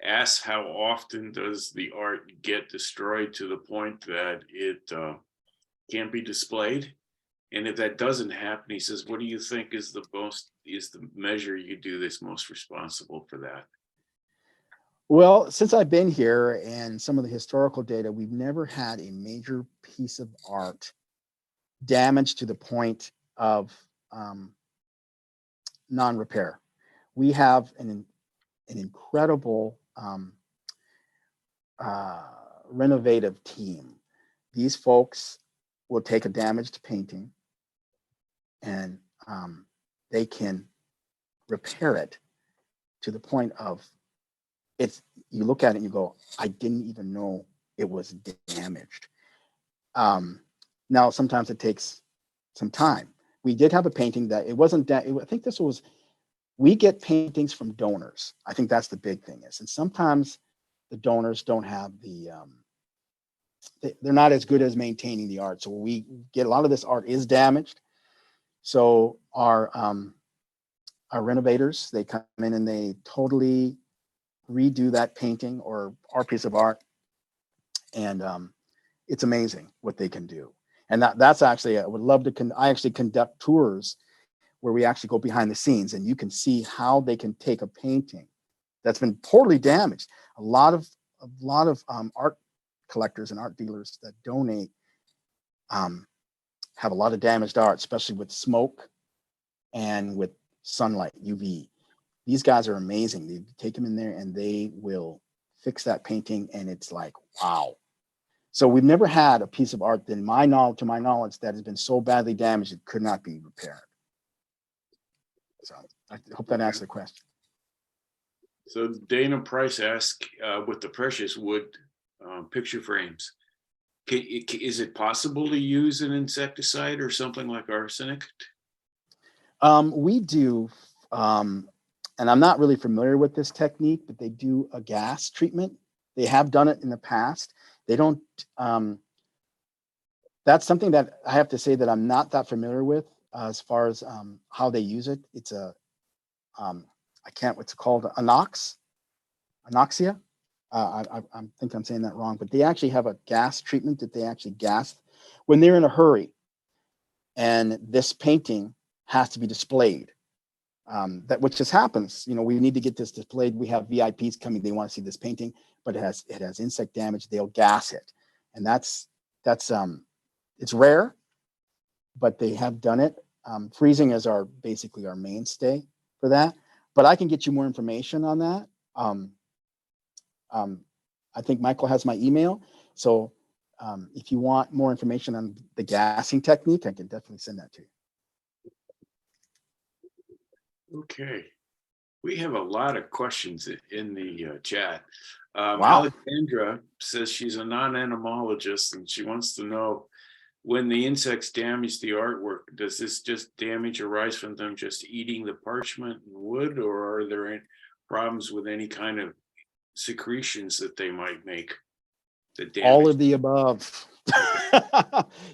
asks how often does the art get destroyed to the point that it can't be displayed? And if that doesn't happen, he says, what do you think is the measure you do that's most responsible for that? Well, since I've been here and some of the historical data, we've never had a major piece of art damaged to the point of non-repair. We have an incredible renovative team. These folks will take a damaged painting and they can repair it to the point of you look at it and you go, I didn't even know it was damaged. Now, sometimes it takes some time. We did have a painting that it wasn't that, I think we get paintings from donors. I think that's the big thing is, and sometimes the donors don't have they're not as good as maintaining the art. So we get a lot of this art is damaged. So our renovators, they come in and they totally redo that painting or our piece of art. And it's amazing what they can do. And that's actually, I would love to, I actually conduct tours where we actually go behind the scenes and you can see how they can take a painting that's been poorly damaged. A lot of art collectors and art dealers that donate have a lot of damaged art, especially with smoke and with sunlight, UV. These guys are amazing. They take them in there and they will fix that painting and it's like, wow. So we've never had a piece of art, to my knowledge, that has been so badly damaged it could not be repaired. So I hope that answers the question. So Dana Price asked, with the precious wood picture frames, is it possible to use an insecticide or something like arsenic? We do, and I'm not really familiar with this technique, but they do a gas treatment. They have done it in the past. They don't, that's something that I have to say that I'm not that familiar with as far as how they use it. It's what's it called? Anoxia. I think I'm saying that wrong, but they actually have a gas treatment that they actually gas when they're in a hurry. And this painting has to be displayed. Which just happens, we need to get this displayed. We have VIPs coming, they want to see this painting, but it has insect damage. They'll gas it, and that's it's rare, but they have done it. Freezing is basically our mainstay for that. But I can get you more information on that. I think Michael has my email, so if you want more information on the gassing technique, I can definitely send that to you. Okay, we have a lot of questions in the chat. Wow. Alexandra says she's a non-entomologist and she wants to know, when the insects damage the artwork, does this just damage arise from them just eating the parchment and wood, or are there any problems with any kind of secretions that they might make that damage? All of the above.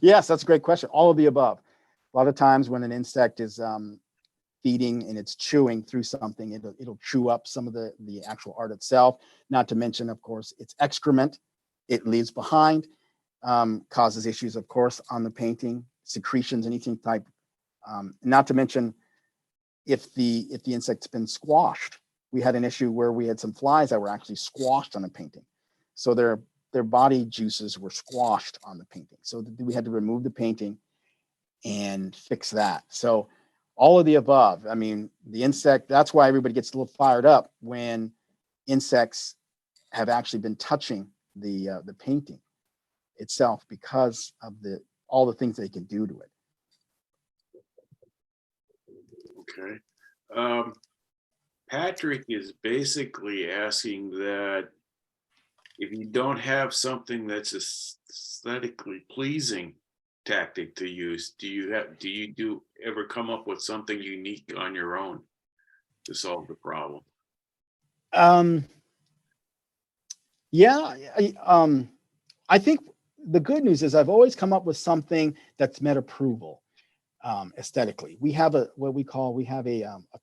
Yes, that's a great question. All of the above. A lot of times when an insect is feeding and it's chewing through something, it'll chew up some of the actual art itself. Not to mention, of course, its excrement it leaves behind, causes issues, of course, on the painting, secretions, anything type. Not to mention, if the insect's been squashed. We had an issue where we had some flies that were actually squashed on a painting, so their body juices were squashed on the painting. So we had to remove the painting and fix that. So all of the above. I mean, the insect, that's why everybody gets a little fired up when insects have actually been touching the painting itself, because of all the things they can do to it. Okay. Patrick is basically asking that if you don't have something that's aesthetically pleasing tactic to use, do you ever come up with something unique on your own to solve the problem? Yeah, I think the good news is I've always come up with something that's met approval aesthetically. We have a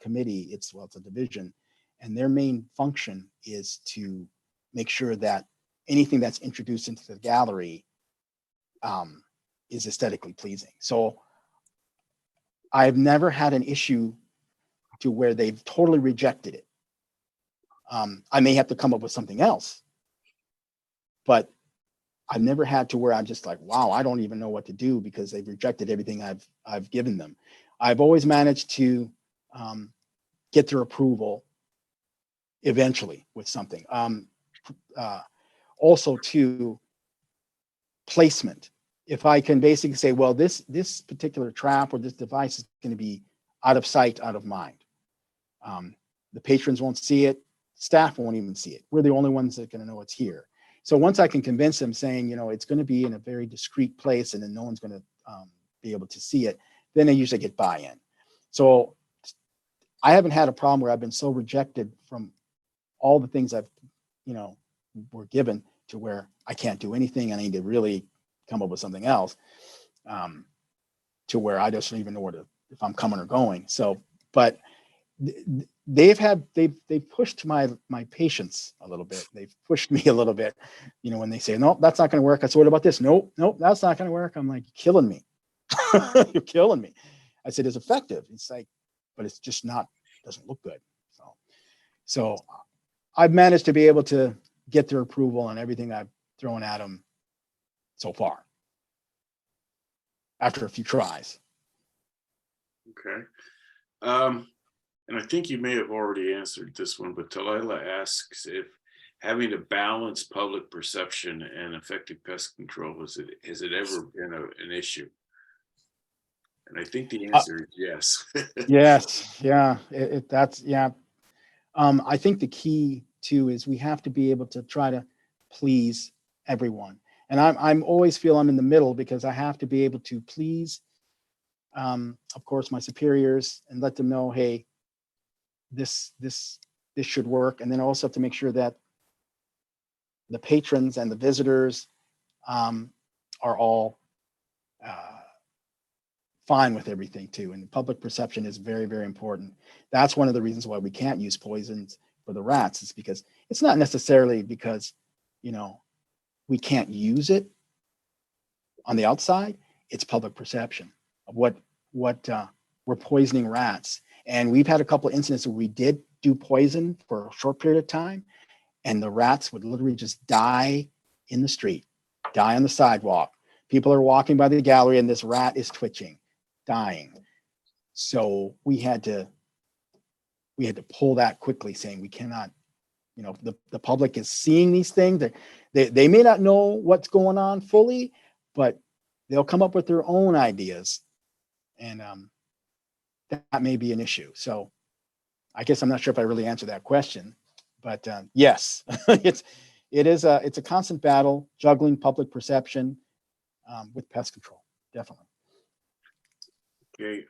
committee. It's a division, and their main function is to make sure that anything that's introduced into the gallery is aesthetically pleasing. So I've never had an issue to where they've totally rejected it. I may have to come up with something else, but I've never had to where I'm just like, wow, I don't even know what to do because they've rejected everything I've given them. I've always managed to get their approval eventually with something. Also to placement. If I can basically say, well, this particular trap or this device is going to be out of sight, out of mind. The patrons won't see it. Staff won't even see it. We're the only ones that are going to know it's here. So once I can convince them saying, it's going to be in a very discreet place and then no one's going to be able to see it, then they usually get buy-in. So I haven't had a problem where I've been so rejected from all the things I've, were given to where I can't do anything and I need to really come up with something else to where I just don't even know if I'm coming or going. So, but they've pushed my patience a little bit. They've pushed me a little bit, when they say, no, that's not going to work. I said, what about this? Nope, that's not going to work. I'm like, you're killing me. You're killing me. I said, it's effective. It's like, but it's just doesn't look good. So I've managed to be able to get their approval on everything I've thrown at them so far after a few tries. Okay. And I think you may have already answered this one, but Talila asks if having to balance public perception and effective pest control, has it ever been an issue? And I think the answer is yes. Yes. Yeah. I think the key too is we have to be able to try to please everyone. And I'm always feel I'm in the middle because I have to be able to please, of course, my superiors and let them know, hey, this should work. And then also have to make sure that the patrons and the visitors are all fine with everything too. And public perception is very, very important. That's one of the reasons why we can't use poisons for the rats. It's because it's not necessarily because, we can't use it on the outside. It's public perception of what we're poisoning rats. And we've had a couple of incidents where we did do poison for a short period of time, and the rats would literally just die in the street, die on the sidewalk. People are walking by the gallery and this rat is twitching, dying. So we had to pull that quickly, saying we cannot, the public is seeing these things. They may not know what's going on fully, but they'll come up with their own ideas. And that may be an issue. So I guess I'm not sure if I really answered that question, but yes, it's a constant battle juggling public perception with pest control, definitely. Okay,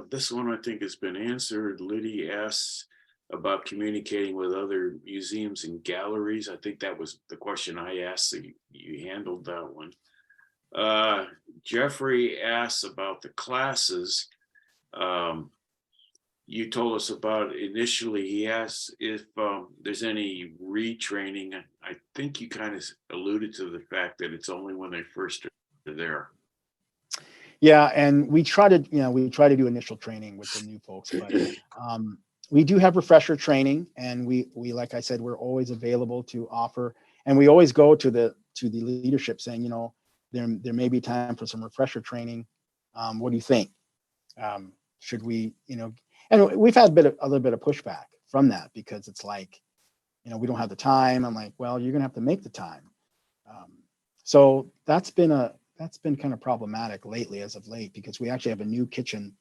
this one I think has been answered. Liddy asks about communicating with other museums and galleries. I think that was the question I asked, so you handled that one. Jeffrey asks about the classes. You told us about initially, he asked if there's any retraining. I think you kind of alluded to the fact that it's only when they first are there. Yeah, and we try to do initial training with the new folks, but we do have refresher training, and we like I said, we're always available to offer, and we always go to the leadership saying, there may be time for some refresher training. What do you think? Should we, and we've had a little bit of pushback from that because it's like, we don't have the time. I'm like, well, you're gonna have to make the time. So that's been kind of problematic lately, as of late, because we actually have a new kitchen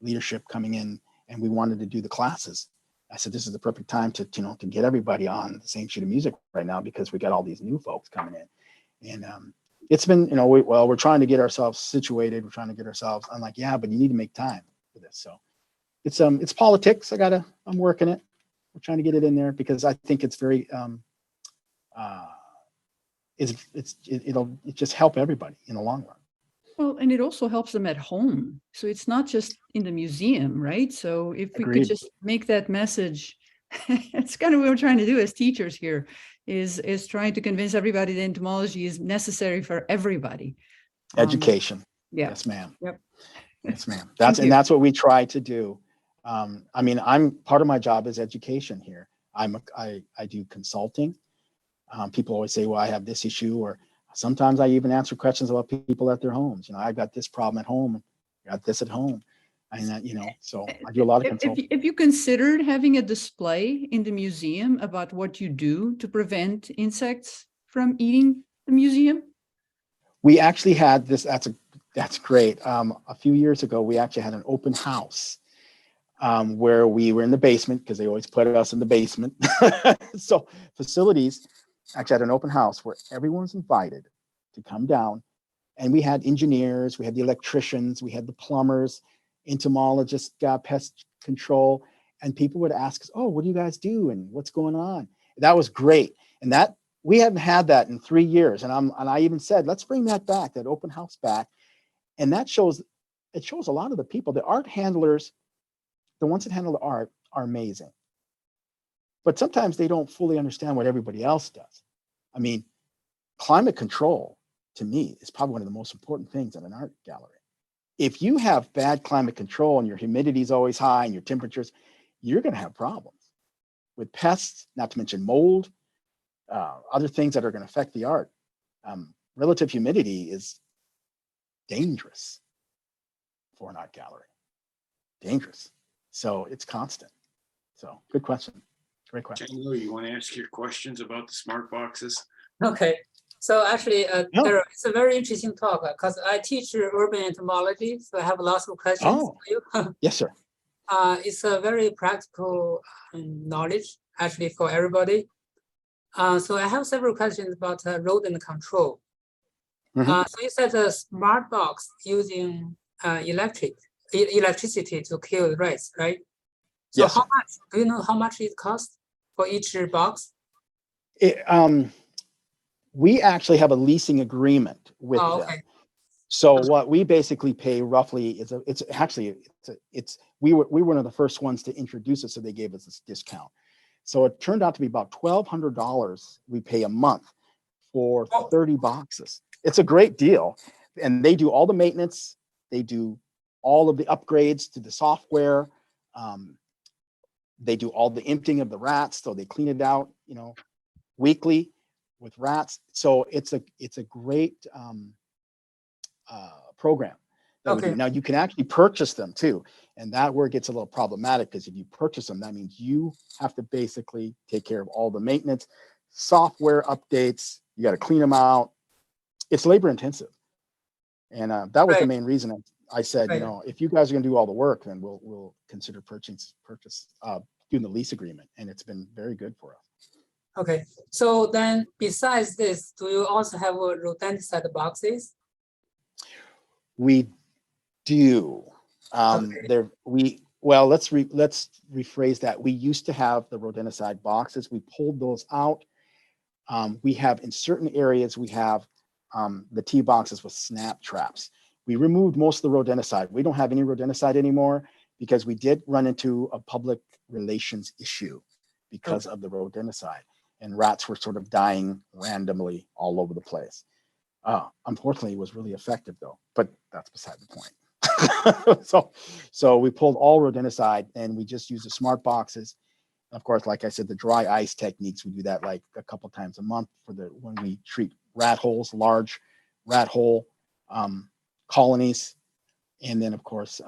leadership coming in, and we wanted to do the classes. I said, this is the perfect time to get everybody on the same sheet of music right now, because we got all these new folks coming in. And it's been, we're trying to get ourselves situated. We're trying to get ourselves, I'm like, yeah, but you need to make time for this. So it's politics. I'm working it. We're trying to get it in there because I think it's very, it'll just help everybody in the long run. Well, and it also helps them at home. So it's not just in the museum, right? So if we could Agreed. just make that message, it's kind of what we're trying to do as teachers here, is trying to convince everybody that entomology is necessary for everybody. Education. Yeah. Yes, ma'am. Yep. Yes, ma'am. Thank you. That's what we try to do. I mean, I'm part of my job is education here. I do consulting. People always say, well, I have this issue, or sometimes I even answer questions about people at their homes. You know, I've got this problem at home, I got this at home. And you know, so I do a lot of consulting. If you considered having a display in the museum about what you do to prevent insects from eating the museum? We actually had this, that's great. A few years ago, we actually had an open house where we were in the basement, because they always put us in the basement. So facilities actually had an open house where everyone's invited to come down. And we had engineers, we had the electricians, we had the plumbers, entomologists, pest control, and people would ask us, oh, what do you guys do? And what's going on? That was great. And that we haven't had that in 3 years. And I even said, let's bring that back, that open house back. And that shows a lot of the people, the art handlers, the ones that handle the art are amazing. But sometimes they don't fully understand what everybody else does. I mean, climate control, to me, is probably one of the most important things in an art gallery. If you have bad climate control and your humidity is always high and your temperatures, you're going to have problems with pests, not to mention mold, other things that are going to affect the art. Relative humidity is dangerous for an art gallery. Dangerous. So it's constant. So good question. Great question. Cheng-Lu, you want to ask your questions about the smart boxes? Okay. So actually, No. Darryl, it's a very interesting talk because I teach urban entomology, so I have lots of questions Oh. for you. Yes, sir. It's a very practical knowledge actually for everybody. So I have several questions about rodent control. Mhm. So you said the smart box using electricity to kill the rats, right? So Yes, how sir. much? Do you know how much it costs for each box? We actually have a leasing agreement with Oh, them. okay. So what we basically pay roughly is we were one of the first ones to introduce it, so they gave us this discount. So it turned out to be about $1,200 we pay a month for 30 boxes. It's a great deal, and they do all the maintenance. They do all of the upgrades to the software. They do all the emptying of the rats, so they clean it out, you know, weekly with rats. So it's a great program that we do. Okay. Now you can actually purchase them too, and that where it gets a little problematic, because if you purchase them, that means you have to basically take care of all the maintenance, software updates. You got to clean them out. It's labor intensive, and that was the Right. main reason I said, Right. you know, if you guys are going to do all the work, then we'll consider doing the lease agreement, and it's been very good for us. Okay. So then, besides this, do you also have rodenticide boxes? We do. Okay. Let's rephrase that. We used to have the rodenticide boxes. We pulled those out. We have in certain areas, we have the T boxes with snap traps. We removed most of the rodenticide. We don't have any rodenticide anymore because we did run into a public relations issue because of the rodenticide, and rats were sort of dying randomly all over the place. Unfortunately, it was really effective though, but that's beside the point. So we pulled all rodenticide and we just use the smart boxes. Of course, like I said, the dry ice techniques, we do that like a couple times a month when we treat rat holes, large rat hole colonies. And then of course,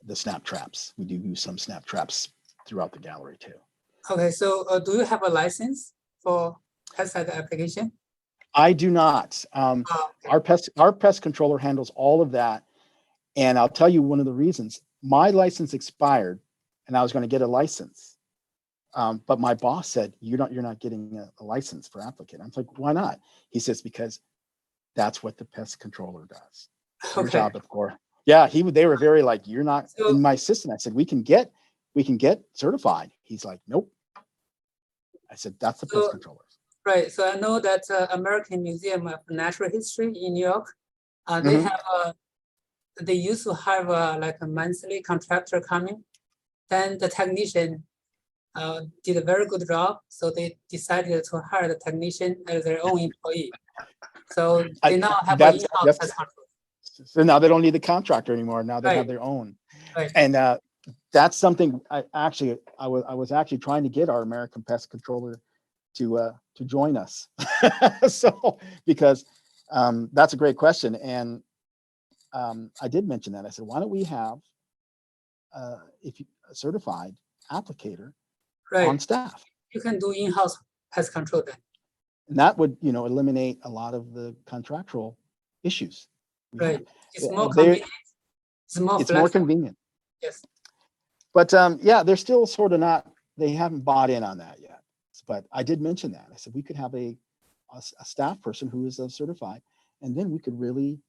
the snap traps. We do use some snap traps throughout the gallery too. Okay. So do you have a license for pesticide application? I do not. Okay. Our pest controller handles all of that. And I'll tell you one of the reasons. My license expired and I was going to get a license. But my boss said, you're not getting a license for applicant. I'm like, why not? He says, because that's what the pest controller does. Your Okay. job, of course. Yeah, they were very like, you're not So- in my system. I said, we can get certified. He's like, nope. I said, that's the pest controller. Right. So I know that American Museum of Natural History in New York, they Mhm. have they used to have like a monthly contractor coming. Then the technician did a very good job, so they decided to hire the technician as their own employee. So they now have an That's in-house pest control. so now they don't need the contractor anymore. Now they have Right. their own. Right. And that's something I was actually trying to get our American pest controller to join us. So because that's a great question. And I did mention that. I said, why don't we have if you a certified applicator on Right. staff? You can do in-house pest control then. And that would, eliminate a lot of the contractual issues. we have. Right. It's more They- convenient. It's more It's more flexible. convenient. Yes. But yeah, they're still sort of not, they haven't bought in on that yet. But I did mention that. I said we could have a staff person who is certified, and then we could really,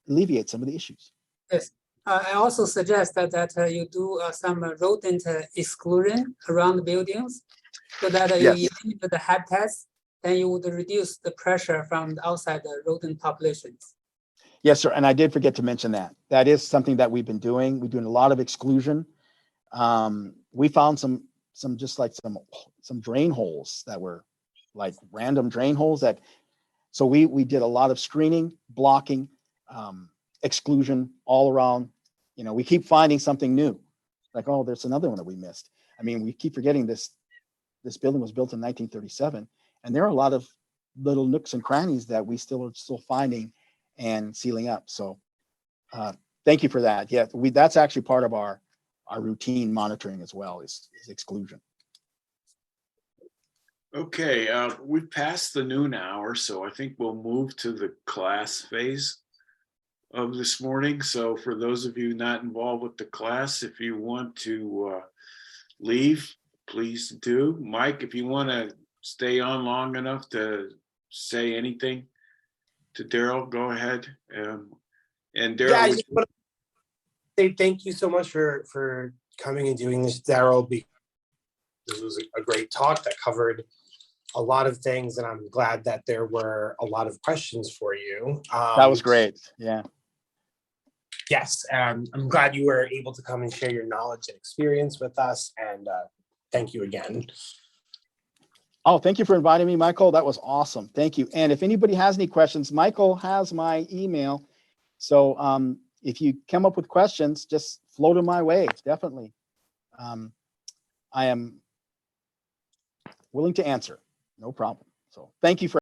alleviate some of the issues. Yes. I also suggest that you do some rodent exclusion around the buildings, so that Yes. you limit the habitats, then you would reduce the pressure from the outside rodent populations. Yes, sir. And I did forget to mention that. That is something that we've been doing. We're doing a lot of exclusion. We found some just like some drain holes that were like random drain holes that. So we did a lot of screening, blocking, exclusion all around. We keep finding something new. Like, oh, there's another one that we missed. I mean, we keep forgetting this building was built in 1937, and there are a lot of little nooks and crannies that we still finding and sealing up. So thank you for that. Yeah, that's actually part of our routine monitoring as well is exclusion. Okay, we've passed the noon hour, so I think we'll move to the class phase of this morning. So for those of you not involved with the class, if you want to leave, please do. Mike, if you want to stay on long enough to say anything to Darryl, go ahead. And Darryl, Yeah, I just want to say thank you so much for coming and doing this, Darryl. This was a great talk that covered a lot of things, and I'm glad that there were a lot of questions for you. That was great. Yeah. Yes, I'm glad you were able to come and share your knowledge and experience with us, and thank you again. Oh, thank you for inviting me, Michael. That was awesome. Thank you. And if anybody has any questions, Michael has my email. So if you come up with questions, just float them my way. Definitely. I am willing to answer. No problem. So thank you for